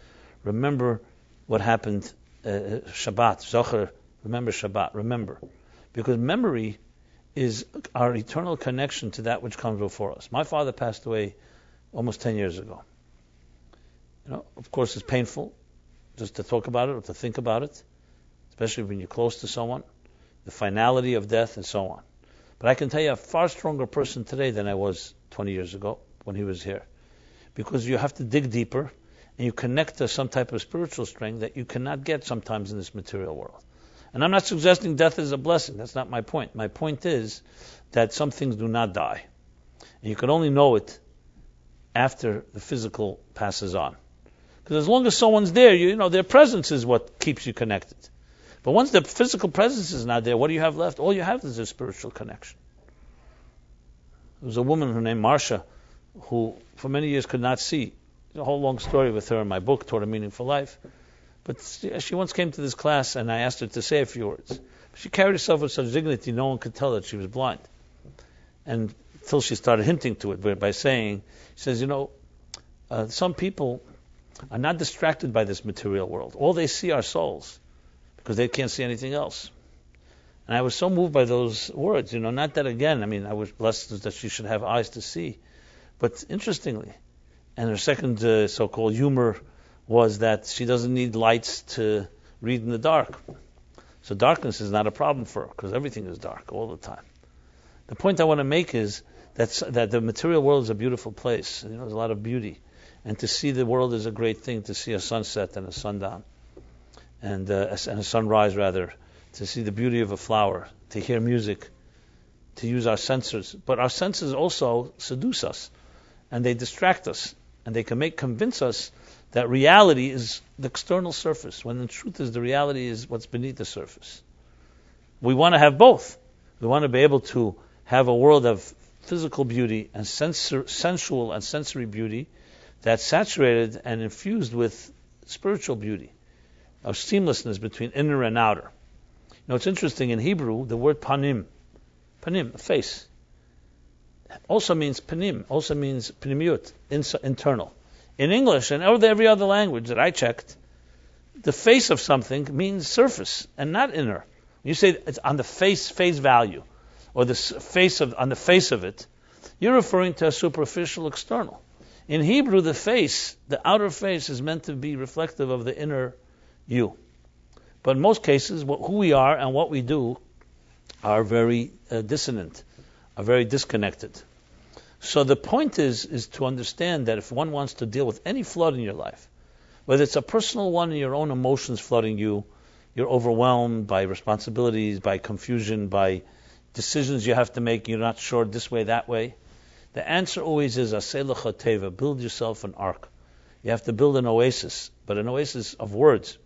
Remember what happened. Shabbat. Zocher. Remember Shabbat. Remember. Because memory is our eternal connection to that which comes before us. My father passed away almost 10 years ago. Of course, it's painful just to talk about it or to think about it, especially when you're close to someone, the finality of death and so on. But I can tell you, I'm a far stronger person today than I was 20 years ago when he was here. Because you have to dig deeper, and you connect to some type of spiritual strength that you cannot get sometimes in this material world. And I'm not suggesting death is a blessing. That's not my point. My point is that some things do not die. And you can only know it after the physical passes on. Because as long as someone's there, their presence is what keeps you connected. But once the physical presence is not there, what do you have left? All you have is a spiritual connection. There was a woman her name Marsha, who for many years could not see. There's a whole long story with her in my book, Toward a Meaningful Life. But she once came to this class, and I asked her to say a few words. She carried herself with such dignity, no one could tell that she was blind. And until she started hinting to it by saying, she says, some people are not distracted by this material world. All they see are souls, because they can't see anything else. And I was so moved by those words, not that again, I was blessed that she should have eyes to see. But interestingly, and her second so-called humor was that she doesn't need lights to read in the dark. So darkness is not a problem for her, because everything is dark all the time. The point I want to make is that the material world is a beautiful place. There's a lot of beauty. And to see the world is a great thing, to see a sunset and a sundown, and a sunrise rather, to see the beauty of a flower, to hear music, to use our senses. But our senses also seduce us, and they distract us, and they can convince us that reality is the external surface, when the truth is the reality is what's beneath the surface. We want to have both. We want to be able to have a world of physical beauty and sensual and sensory beauty that's saturated and infused with spiritual beauty, of seamlessness between inner and outer. It's interesting, in Hebrew, the word panim, face, also means panim, also means pnimiut, internal. In English and every other language that I checked, the face of something means surface and not inner. When you say it's on the face value, or on the face of it, you're referring to a superficial external. In Hebrew, the outer face is meant to be reflective of the inner you. But in most cases, who we are and what we do are very dissonant, are very disconnected. So the point is to understand that if one wants to deal with any flood in your life, whether it's a personal one and your own emotions flooding you, you're overwhelmed by responsibilities, by confusion, by decisions you have to make, you're not sure this way, that way, the answer always is aseh lecha teva, build yourself an ark. You have to build an oasis, but an oasis of words.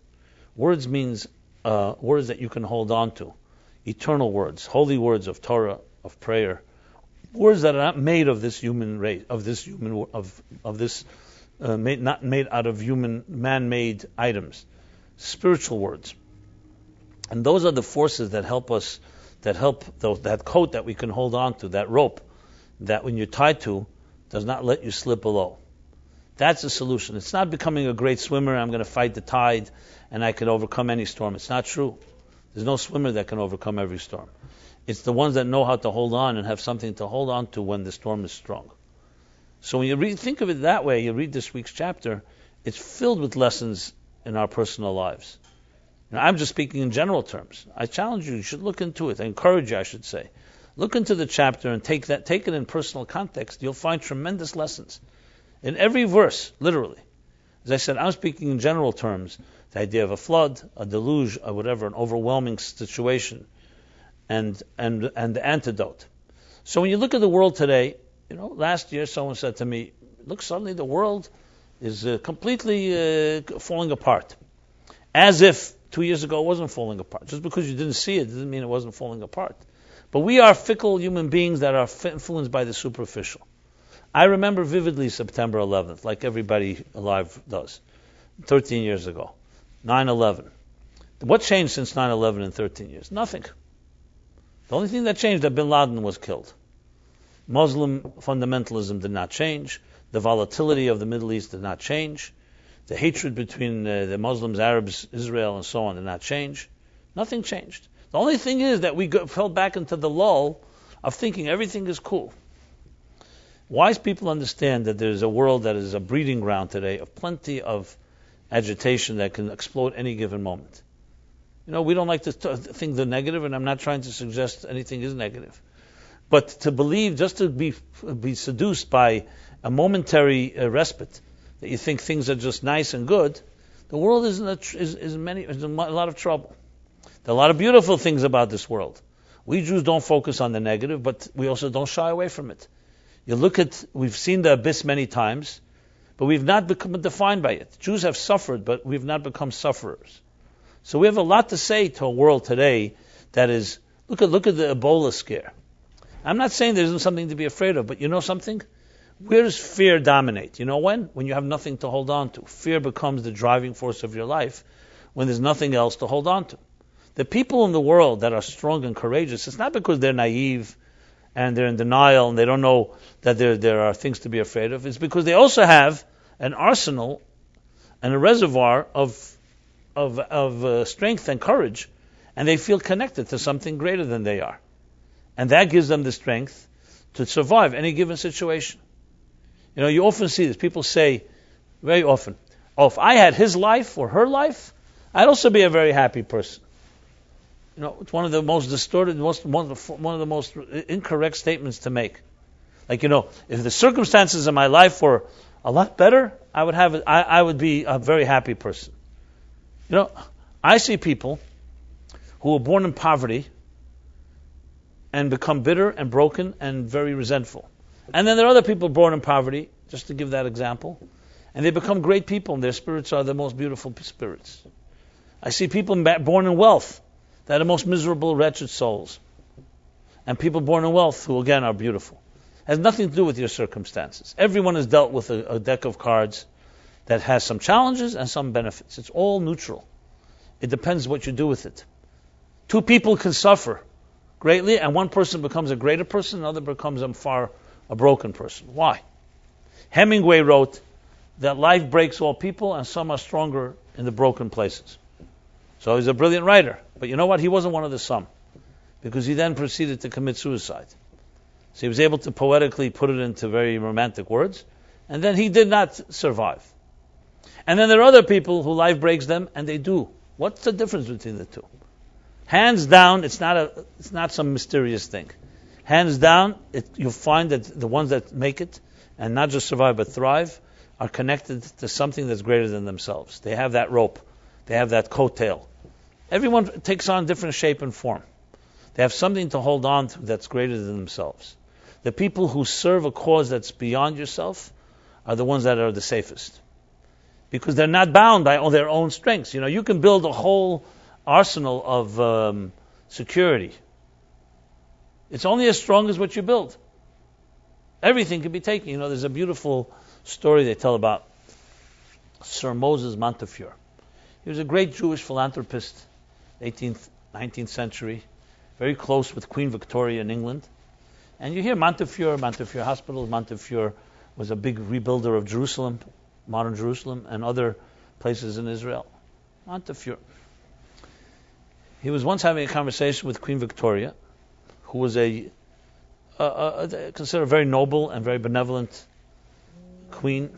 Words means words that you can hold on to, eternal words, holy words of Torah, of prayer, words that are not made of this human race, not made out of human man-made items, spiritual words. And those are the forces that help us, that coat that we can hold on to, that rope that when you're tied to does not let you slip below. That's the solution. It's not becoming a great swimmer, I'm going to fight the tide and I can overcome any storm. It's not true. There's no swimmer that can overcome every storm. It's the ones that know how to hold on and have something to hold on to when the storm is strong. So when you think of it that way, you read this week's chapter, it's filled with lessons in our personal lives. Now, I'm just speaking in general terms. I challenge you should look into it. I encourage you, I should say. Look into the chapter and take it in personal context. You'll find tremendous lessons in every verse, literally. As I said, I'm speaking in general terms. The idea of a flood, a deluge, or whatever, an overwhelming situation, and the antidote. So when you look at the world today, last year someone said to me, look, suddenly the world is completely falling apart. As if 2 years ago it wasn't falling apart. Just because you didn't see it doesn't mean it wasn't falling apart. But we are fickle human beings that are influenced by the superficial. I remember vividly September 11th, like everybody alive does, 13 years ago, 9/11. What changed since 9/11 in 13 years? Nothing. The only thing that changed, that bin Laden was killed. Muslim fundamentalism did not change. The volatility of the Middle East did not change. The hatred between the Muslims, Arabs, Israel, and so on did not change. Nothing changed. The only thing is that we fell back into the lull of thinking everything is cool. Wise people understand that there's a world that is a breeding ground today of plenty of agitation that can explode any given moment. We don't like to think the negative, and I'm not trying to suggest anything is negative. But to believe, just to be seduced by a momentary respite, that you think things are just nice and good, the world is in a lot of trouble. There are a lot of beautiful things about this world. We Jews don't focus on the negative, but we also don't shy away from it. We've seen the abyss many times, but we've not become defined by it. Jews have suffered, but we've not become sufferers. So we have a lot to say to a world today that is, look at the Ebola scare. I'm not saying there isn't something to be afraid of, but you know something? Where does fear dominate? You know when? When you have nothing to hold on to. Fear becomes the driving force of your life when there's nothing else to hold on to. The people in the world that are strong and courageous, it's not because they're naive and they're in denial and they don't know that there are things to be afraid of. It's because they also have an arsenal and a reservoir of strength and courage, and they feel connected to something greater than they are. And that gives them the strength to survive any given situation. You know, you often see this. People say, very often, if I had his life or her life, I'd also be a very happy person. You know, it's one of the most distorted, one of the most incorrect statements to make. Like, you know, if the circumstances of my life were a lot better, I would be a very happy person. You know, I see people who were born in poverty and become bitter and broken and very resentful. And then there are other people born in poverty, just to give that example, and they become great people, and their spirits are the most beautiful spirits. I see people born in wealth that are the most miserable, wretched souls. And people born in wealth who, again, are beautiful. It has nothing to do with your circumstances. Everyone has dealt with a deck of cards that has some challenges and some benefits. It's all neutral. It depends what you do with it. Two people can suffer greatly, and one person becomes a greater person, another becomes a broken person. Why? Hemingway wrote that life breaks all people, and some are stronger in the broken places. So he's a brilliant writer. But you know what? He wasn't one of the some, because he then proceeded to commit suicide. So he was able to poetically put it into very romantic words, and then he did not survive. And then there are other people who life breaks them, and they do. What's the difference between the two? Hands down, it's not some mysterious thing. Hands down, you'll find that the ones that make it, and not just survive but thrive, are connected to something that's greater than themselves. They have that rope. They have that coattail. Everyone takes on different shape and form. They have something to hold on to that's greater than themselves. The people who serve a cause that's beyond yourself are the ones that are the safest, because they're not bound by all their own strengths. You know, you can build a whole arsenal of security. It's only as strong as what you build. Everything can be taken. You know, there's a beautiful story they tell about Sir Moses Montefiore. He was a great Jewish philanthropist, 18th, 19th century, very close with Queen Victoria in England. And you hear Montefiore Hospital. Montefiore was a big rebuilder of Jerusalem, modern Jerusalem, and other places in Israel. Montefiore. He was once having a conversation with Queen Victoria, who was considered a very noble and very benevolent queen.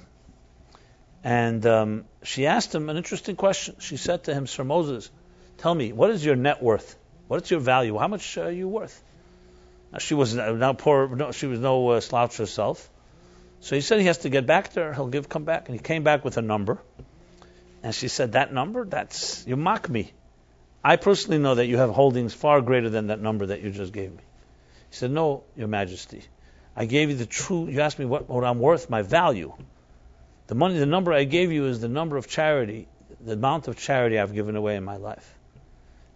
And she asked him an interesting question. She said to him, Sir Moses, tell me, what is your net worth? What is your value? How much are you worth? Now, she was now poor. No, she was no slouch herself. So he said he has to get back to her. He'll come back. And he came back with a number. And she said, that number? You mock me. I personally know that you have holdings far greater than that number that you just gave me. He said, no, Your Majesty. I gave you the true, you asked me what I'm worth, my value. The number I gave you is the number of charity, the amount of charity I've given away in my life.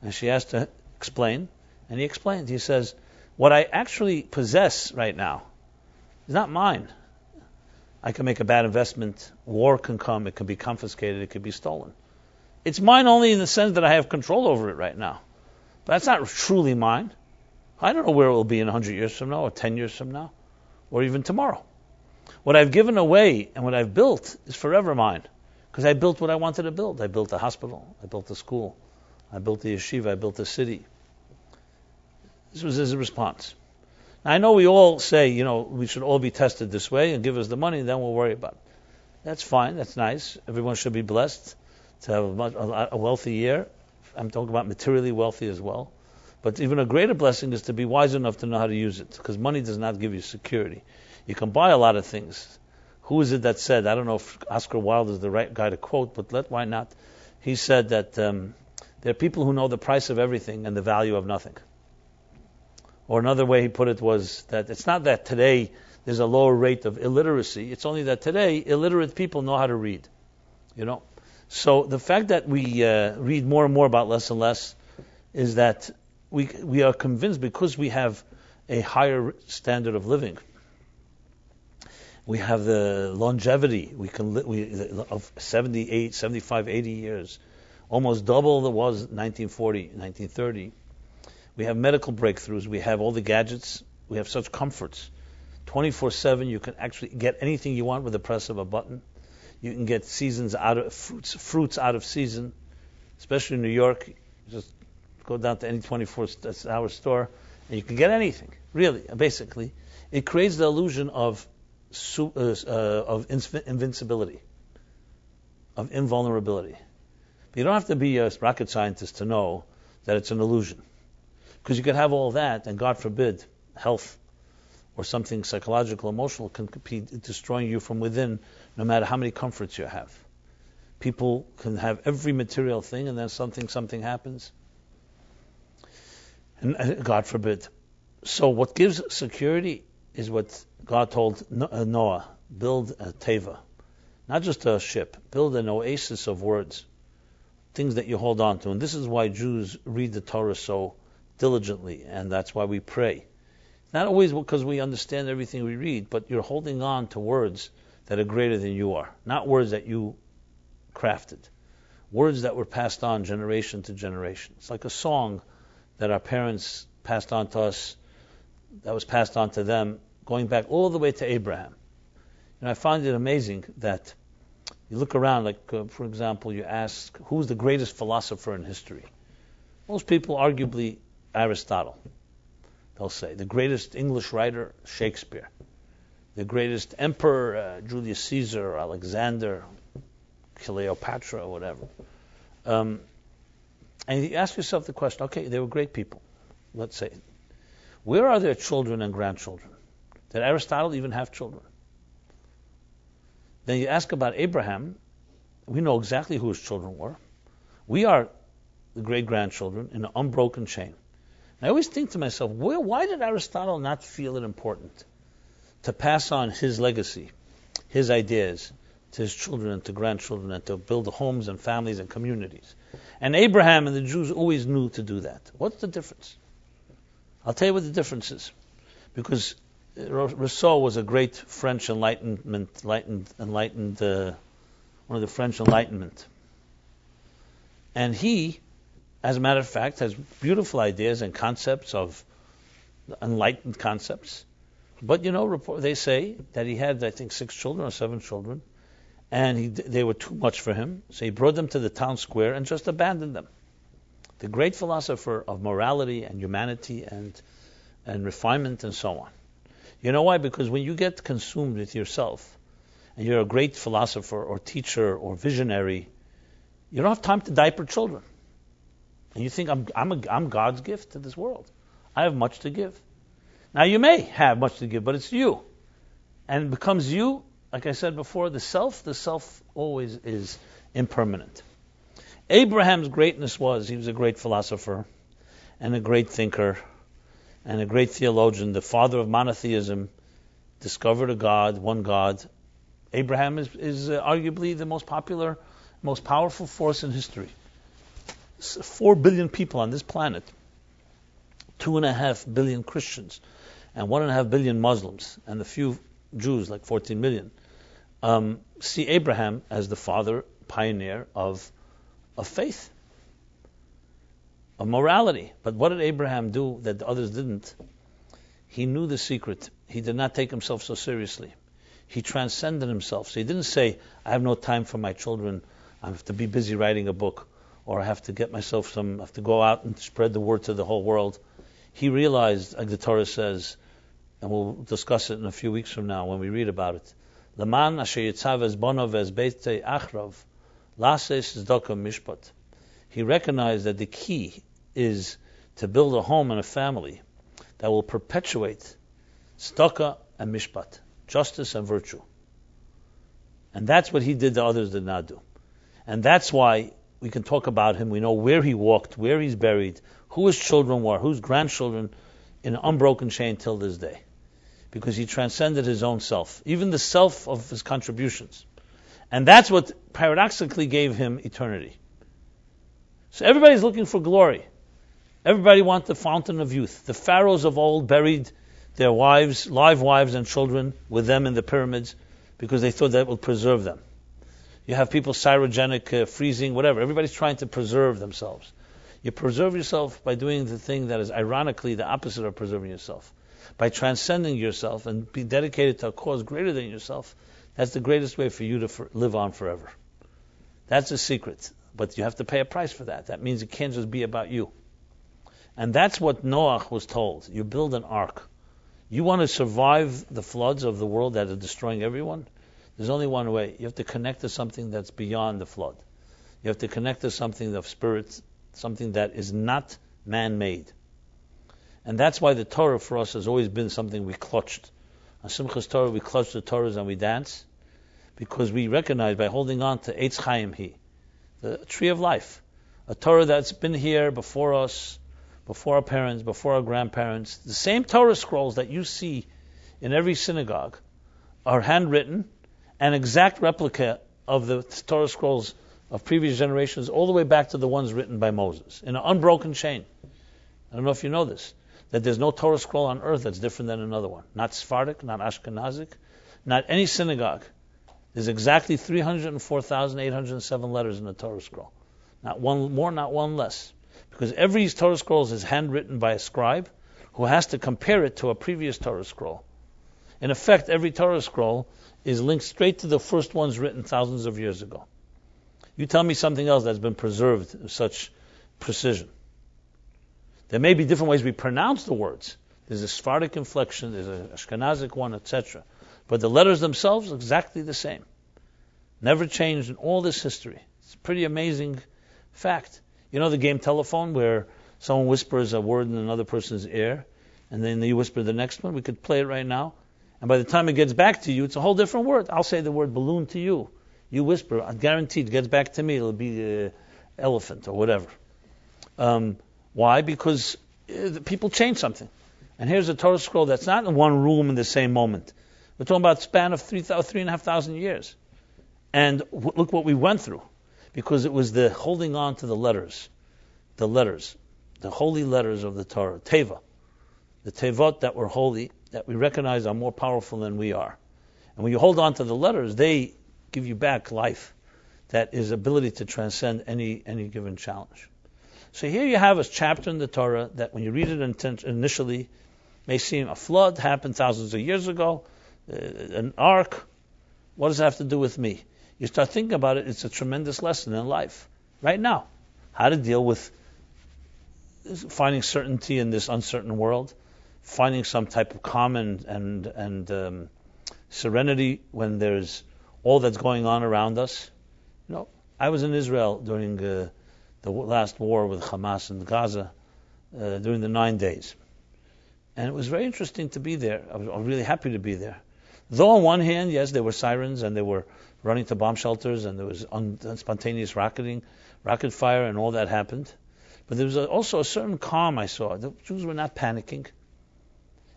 And she asked to explain, and he explained. He says, what I actually possess right now is not mine. I can make a bad investment, war can come, it can be confiscated, it can be stolen. It's mine only in the sense that I have control over it right now. But that's not truly mine. I don't know where it will be in 100 years from now, or 10 years from now, or even tomorrow. What I've given away and what I've built is forever mine, because I built what I wanted to build. I built a hospital, I built a school, I built the yeshiva, I built a city. This was his response. Now, I know we all say, we should all be tested this way and give us the money, and then we'll worry about it. That's fine, that's nice. Everyone should be blessed to have a wealthy year. I'm talking about materially wealthy as well. But even a greater blessing is to be wise enough to know how to use it, because money does not give you security. You can buy a lot of things. Who is it that said, I don't know if Oscar Wilde is the right guy to quote, but why not? He said that there are people who know the price of everything and the value of nothing. Or another way he put it was that it's not that today there's a lower rate of illiteracy, it's only that today illiterate people know how to read. So the fact that we read more and more about less and less is that we are convinced, because we have a higher standard of living. We have the longevity. We can of 78, 75, 80 years, almost double that was 1940, 1930. We have medical breakthroughs. We have all the gadgets. We have such comforts. 24/7, you can actually get anything you want with the press of a button. You can get seasons out of fruits out of season, especially in New York. Just go down to any 24-hour store, and you can get anything. Really, basically, it creates the illusion of invincibility, of invulnerability. But you don't have to be a rocket scientist to know that it's an illusion, because you could have all that, and God forbid, health or something psychological, emotional can be destroying you from within, no matter how many comforts you have. People can have every material thing, and then something happens, and God forbid. So what gives security is what God told Noah: build a teva, not just a ship, build an oasis of words, things that you hold on to. And this is why Jews read the Torah so diligently, and that's why we pray. Not always because we understand everything we read, but you're holding on to words that are greater than you are, not words that you crafted, words that were passed on generation to generation. It's like a song that our parents passed on to us, that was passed on to them, going back all the way to Abraham. And I find it amazing that you look around, like, for example, you ask, who's the greatest philosopher in history? Most people, arguably, Aristotle. They'll say the greatest English writer, Shakespeare. The greatest emperor, Julius Caesar, Alexander, Cleopatra, or whatever. And you ask yourself the question, okay, they were great people, let's say. Where are their children and grandchildren? Did Aristotle even have children? Then you ask about Abraham. We know exactly who his children were. We are the great-grandchildren in an unbroken chain. I always think to myself, why did Aristotle not feel it important to pass on his legacy, his ideas, to his children and to grandchildren, and to build homes and families and communities? And Abraham and the Jews always knew to do that. What's the difference? I'll tell you what the difference is. Because Rousseau was a great French enlightened, one of the French Enlightenment. And he, as a matter of fact, has beautiful ideas and concepts of enlightened concepts. But, they say that he had, I think, 6 children or 7 children, and they were too much for him. So he brought them to the town square and just abandoned them. The great philosopher of morality and humanity and refinement and so on. You know why? Because when you get consumed with yourself, and you're a great philosopher or teacher or visionary, you don't have time to diaper children. And you think, I'm God's gift to this world. I have much to give. Now you may have much to give, but it's you. And it becomes you, like I said before, the self always is impermanent. Abraham's greatness was, he was a great philosopher and a great thinker and a great theologian, the father of monotheism, discovered a God, one God. Abraham is arguably the most popular, most powerful force in history. 4 billion people on this planet, 2.5 billion Christians, and 1.5 billion Muslims, and a few Jews, like 14 million, see Abraham as the father, pioneer of faith, of morality. But what did Abraham do that the others didn't? He knew the secret. He did not take himself so seriously. He transcended himself. So he didn't say, I have no time for my children, I have to be busy writing a book, or I have to get myself I have to go out and spread the word to the whole world. He realized, like the Torah says, and we'll discuss it in a few weeks from now when we read about it, Laman asher yitzav es bonav es beitei achrav, lases tzedakah mishpat. He recognized that the key is to build a home and a family that will perpetuate tzedakah and mishpat, justice and virtue. And that's what he did that others did not do. And that's why we can talk about him. We know where he walked, where he's buried, who his children were, whose grandchildren, in an unbroken chain till this day. Because he transcended his own self, even the self of his contributions. And that's what paradoxically gave him eternity. So everybody's looking for glory. Everybody wants the fountain of youth. The pharaohs of old buried their wives, live wives and children with them in the pyramids because they thought that would preserve them. You have people cryogenic, freezing, whatever. Everybody's trying to preserve themselves. You preserve yourself by doing the thing that is ironically the opposite of preserving yourself. By transcending yourself and be dedicated to a cause greater than yourself, that's the greatest way for you to live on forever. That's the secret. But you have to pay a price for that. That means it can't just be about you. And that's what Noah was told. You build an ark. You want to survive the floods of the world that are destroying everyone? There's only one way. You have to connect to something that's beyond the flood. You have to connect to something of spirit, something that is not man-made. And that's why the Torah for us has always been something we clutched. On Simchas Torah, we clutch the Torahs and we dance, because we recognize by holding on to Eitz Chaim Hi, the tree of life, a Torah that's been here before us, before our parents, before our grandparents. The same Torah scrolls that you see in every synagogue are handwritten, an exact replica of the Torah scrolls of previous generations, all the way back to the ones written by Moses, in an unbroken chain. I don't know if you know this, that there's no Torah scroll on earth that's different than another one. Not Sephardic, not Ashkenazic, not any synagogue. There's exactly 304,807 letters in the Torah scroll. Not one more, not one less. Because every Torah scroll is handwritten by a scribe who has to compare it to a previous Torah scroll. In effect, every Torah scroll is linked straight to the first ones written thousands of years ago. You tell me something else that's been preserved with such precision. There may be different ways we pronounce the words. There's a Sephardic inflection, there's an Ashkenazic one, etc. But the letters themselves are exactly the same. Never changed in all this history. It's a pretty amazing fact. You know the game telephone where someone whispers a word in another person's ear, and then you whisper the next one? We could play it right now. And by the time it gets back to you, it's a whole different word. I'll say the word balloon to you. You whisper, I'm guaranteed it gets back to me, it'll be elephant or whatever. Why? Because people change something. And here's a Torah scroll that's not in one room in the same moment. We're talking about a span of 3,500 years. And look what we went through. Because it was the holding on to the letters, the holy letters of the Torah, Teva, the Tevot that were holy, that we recognize are more powerful than we are. And when you hold on to the letters, they give you back life, that is ability to transcend any given challenge. So here you have a chapter in the Torah that when you read it initially, may seem a flood happened thousands of years ago, an ark, what does it have to do with me? You start thinking about it, it's a tremendous lesson in life. Right now, how to deal with finding certainty in this uncertain world, finding some type of calm and serenity when there's all that's going on around us. You know, I was in Israel during the last war with Hamas in Gaza during the 9 days. And it was very interesting to be there. I was really happy to be there. Though on one hand, yes, there were sirens and they were running to bomb shelters and there was spontaneous rocket fire and all that happened. But there was also a certain calm I saw. The Jews were not panicking.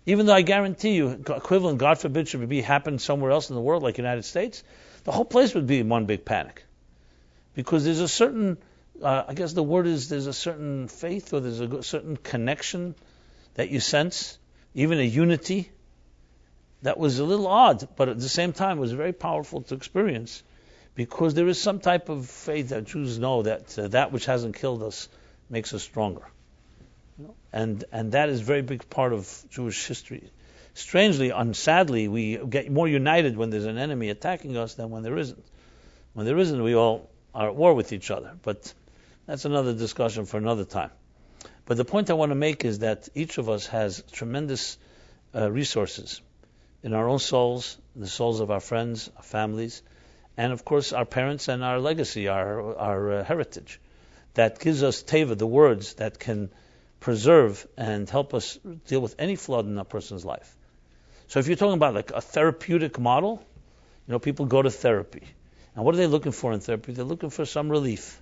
Even though I guarantee you, equivalent, God forbid, should be happen somewhere else in the world like the United States, the whole place would be in one big panic. Because there's a certain, I guess the word is, there's a certain faith or there's a certain connection that you sense, even a unity, that was a little odd, but at the same time was very powerful to experience, because there is some type of faith that Jews know that that which hasn't killed us makes us stronger. You know? And that is a very big part of Jewish history. Strangely and sadly, we get more united when there's an enemy attacking us than when there isn't. When there isn't, we all are at war with each other. But that's another discussion for another time. But the point I want to make is that each of us has tremendous resources in our own souls, the souls of our friends, our families, and of course our parents and our legacy, our heritage, that gives us teva, the words that can preserve and help us deal with any flood in a person's life. So if you're talking about like a therapeutic model, people go to therapy. And what are they looking for in therapy? They're looking for some relief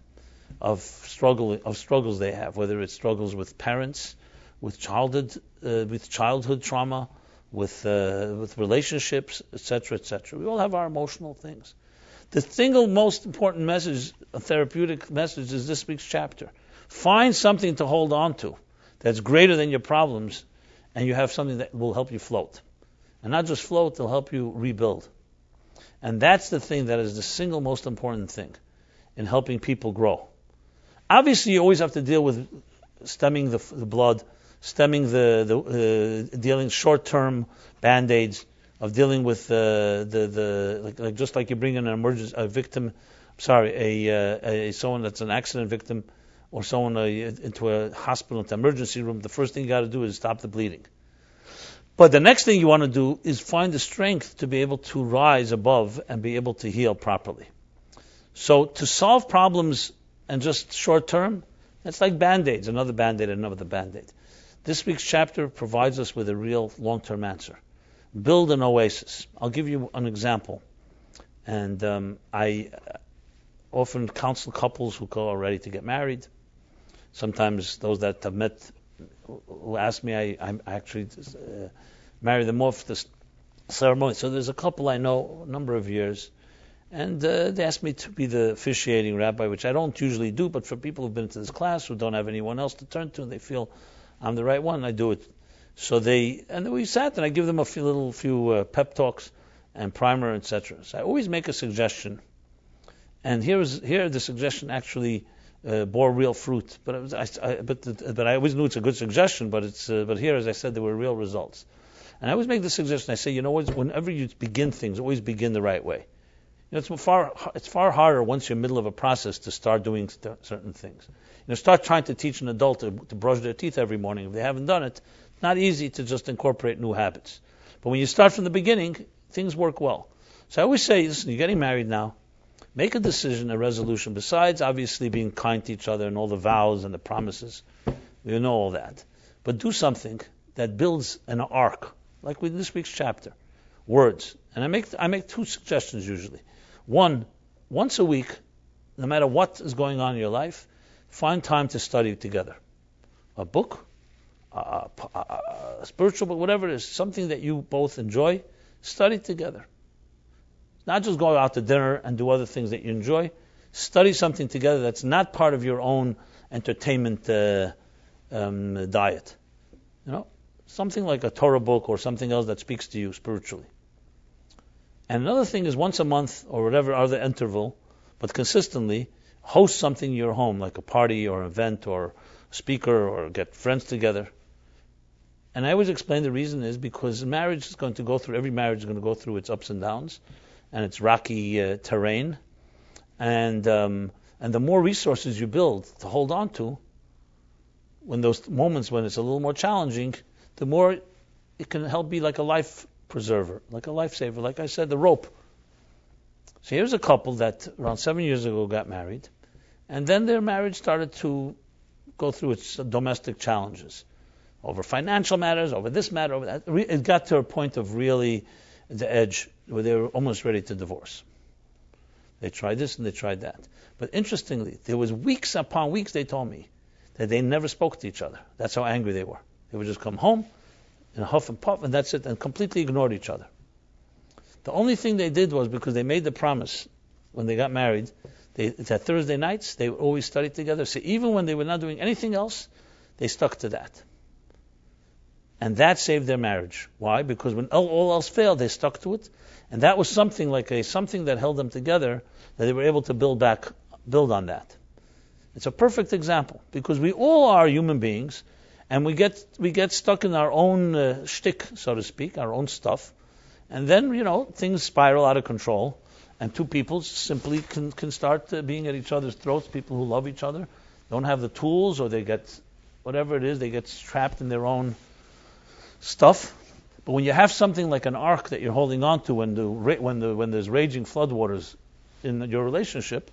of struggles they have, whether it's struggles with parents, with childhood trauma, with relationships, etc., etc. We all have our emotional things. The single most important message, a therapeutic message, is this week's chapter. Find something to hold on to that's greater than your problems, and you have something that will help you float. And not just float, they'll help you rebuild. And that's the thing that is the single most important thing in helping people grow. Obviously, you always have to deal with stemming the blood, stemming dealing short-term band-aids, of dealing with just like you bring in someone that's an accident victim, or someone into a hospital, into emergency room. The first thing you got to do is stop the bleeding. But the next thing you want to do is find the strength to be able to rise above and be able to heal properly. So to solve problems and just short term, it's like band-aids, another band-aid, another band-aid. This week's chapter provides us with a real long-term answer. Build an oasis. I'll give you an example. And I often counsel couples who are ready to get married. Sometimes those that have met who ask me, I actually marry them off this ceremony. So there's a couple I know a number of years, and they asked me to be the officiating rabbi, which I don't usually do, but for people who've been to this class who don't have anyone else to turn to, and they feel I'm the right one, I do it. So we sat and I give them a few pep talks and primer, etc. So I always make a suggestion, and here the suggestion actually bore real fruit. But I always knew it's a good suggestion. But here, as I said, there were real results. And I always make the suggestion. I say, whenever you begin things, always begin the right way. It's far harder once you're in the middle of a process to start doing certain things. Start trying to teach an adult to brush their teeth every morning. If they haven't done it, it's not easy to just incorporate new habits. But when you start from the beginning, things work well. So I always say, listen, you're getting married now. Make a decision, a resolution, besides obviously being kind to each other and all the vows and the promises. We know all that. But do something that builds an arc, like with this week's chapter. Words. And I make two suggestions usually. One, once a week, no matter what is going on in your life, find time to study together. A book, a spiritual book, whatever it is, something that you both enjoy, study together. Not just go out to dinner and do other things that you enjoy. Study something together that's not part of your own entertainment diet. Something like a Torah book or something else that speaks to you spiritually. And another thing is once a month or whatever other interval, but consistently, host something in your home, like a party or an event or a speaker, or get friends together. And I always explain the reason is because every marriage is going to go through its ups and downs and its rocky terrain. And the more resources you build to hold on to, when those moments when it's a little more challenging, the more it can help be like a life preserver, like a lifesaver. Like I said, the rope. So here's a couple that around 7 years ago got married, and then their marriage started to go through its domestic challenges, over financial matters, over this matter, over that. It got to a point of really the edge where they were almost ready to divorce. They tried this and they tried that. But interestingly, there was weeks upon weeks they told me that they never spoke to each other. That's how angry they were. They would just come home in a huff and puff, and that's it, and completely ignored each other. The only thing they did was, because they made the promise when they got married, that Thursday nights they would always study together. So even when they were not doing anything else, they stuck to that. And that saved their marriage. Why? Because when all else failed, they stuck to it. And that was something that held them together, that they were able to build on that. It's a perfect example, because we all are human beings, and we get stuck in our own shtick, so to speak, our own stuff. And then, things spiral out of control, and two people simply can start being at each other's throats. People who love each other don't have the tools, or they get, whatever it is, they get trapped in their own stuff. But when you have something like an ark that you're holding on to when there's raging floodwaters in your relationship,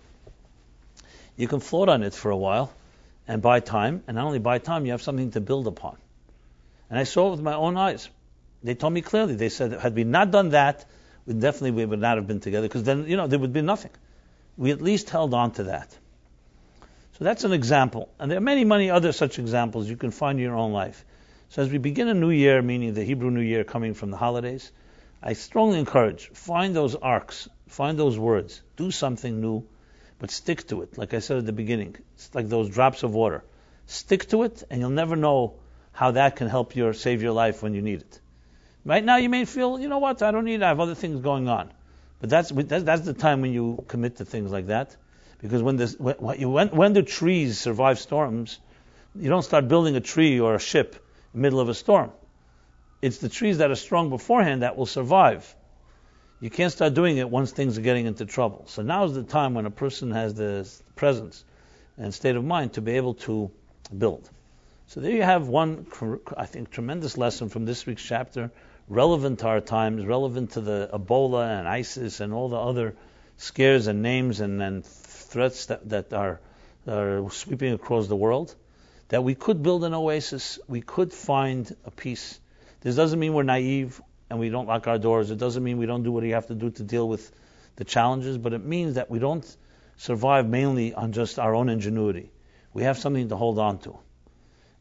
you can float on it for a while, and buy time. And not only buy time, you have something to build upon. And I saw it with my own eyes. They told me clearly. They said, had we not done that, we would not have been together, because then, there would be nothing. We at least held on to that. So that's an example. And there are many, many other such examples you can find in your own life. So as we begin a new year, meaning the Hebrew New Year coming from the holidays, I strongly encourage, find those arcs, find those words, do something new, but stick to it. Like I said at the beginning, it's like those drops of water. Stick to it, and you'll never know how that can help save your life when you need it. Right now you may feel, you know what, I don't need it, I have other things going on. But that's the time when you commit to things like that. Because when the trees survive storms, you don't start building a tree or a ship in the middle of a storm. It's the trees that are strong beforehand that will survive. You can't start doing it once things are getting into trouble. So now is the time when a person has the presence and state of mind to be able to build. So there you have one, I think, tremendous lesson from this week's chapter, relevant to our times, relevant to the Ebola and ISIS and all the other scares and names and threats that are sweeping across the world, that we could build an oasis, we could find a peace. This doesn't mean we're naive and we don't lock our doors. It doesn't mean we don't do what we have to do to deal with the challenges, but it means that we don't survive mainly on just our own ingenuity. We have something to hold on to.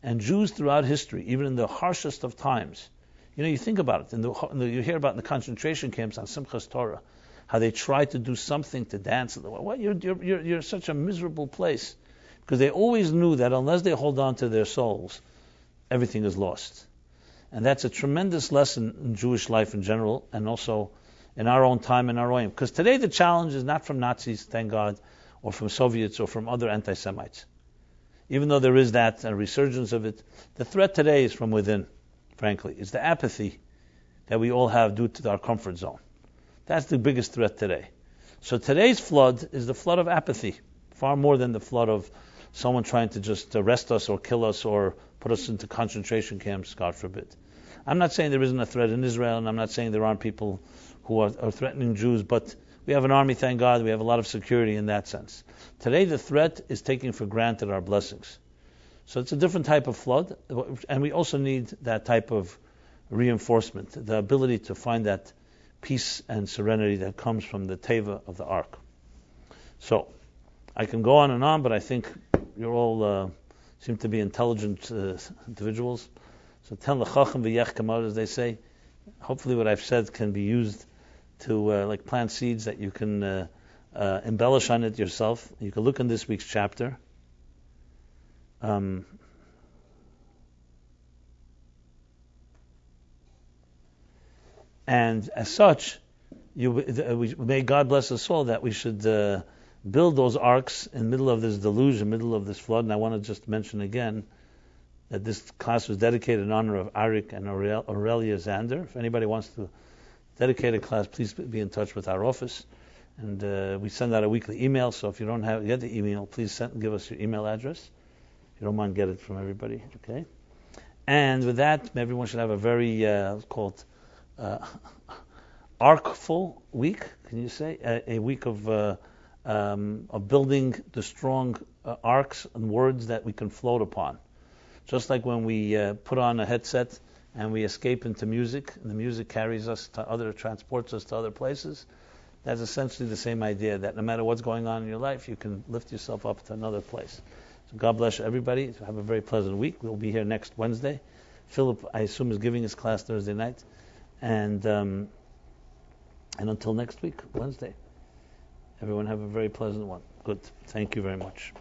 And Jews throughout history, even in the harshest of times, you think about it, you hear about in the concentration camps on Simchas Torah, how they try to do something to dance. What? You're such a miserable place. Because they always knew that unless they hold on to their souls, everything is lost. And that's a tremendous lesson in Jewish life in general, and also in our own time and our own. Because today the challenge is not from Nazis, thank God, or from Soviets, or from other anti-Semites. Even though there is that, a resurgence of it, the threat today is from within, frankly. It's the apathy that we all have due to our comfort zone. That's the biggest threat today. So today's flood is the flood of apathy, far more than the flood of someone trying to just arrest us or kill us or put us into concentration camps, God forbid. I'm not saying there isn't a threat in Israel, and I'm not saying there aren't people who are threatening Jews, but we have an army, thank God, we have a lot of security in that sense. Today the threat is taking for granted our blessings. So it's a different type of flood, and we also need that type of reinforcement, the ability to find that peace and serenity that comes from the teva of the ark. So, I can go on and on, but I think you all seem to be intelligent individuals. So ten l'chacham v'yech kamar, as they say. Hopefully what I've said can be used to plant seeds that you can embellish on it yourself. You can look in this week's chapter. And as such, may God bless us all that we should build those arcs in the middle of this deluge, in the middle of this flood. And I want to just mention again that this class was dedicated in honor of Arik and Aurelia Xander. If anybody wants to dedicate a class, please be in touch with our office. And we send out a weekly email, so if you don't get the email, please give us your email address. If you don't mind, get it from everybody, okay? And with that, everyone should have a very, called arcful week, can you say? A week of building the strong arcs and words that we can float upon. Just like when we put on a headset and we escape into music, and the music carries us to transports us to other places, that's essentially the same idea, that no matter what's going on in your life, you can lift yourself up to another place. So God bless everybody. Have a very pleasant week. We'll be here next Wednesday. Philip, I assume, is giving his class Thursday night. And until next week, Wednesday, everyone have a very pleasant one. Good. Thank you very much.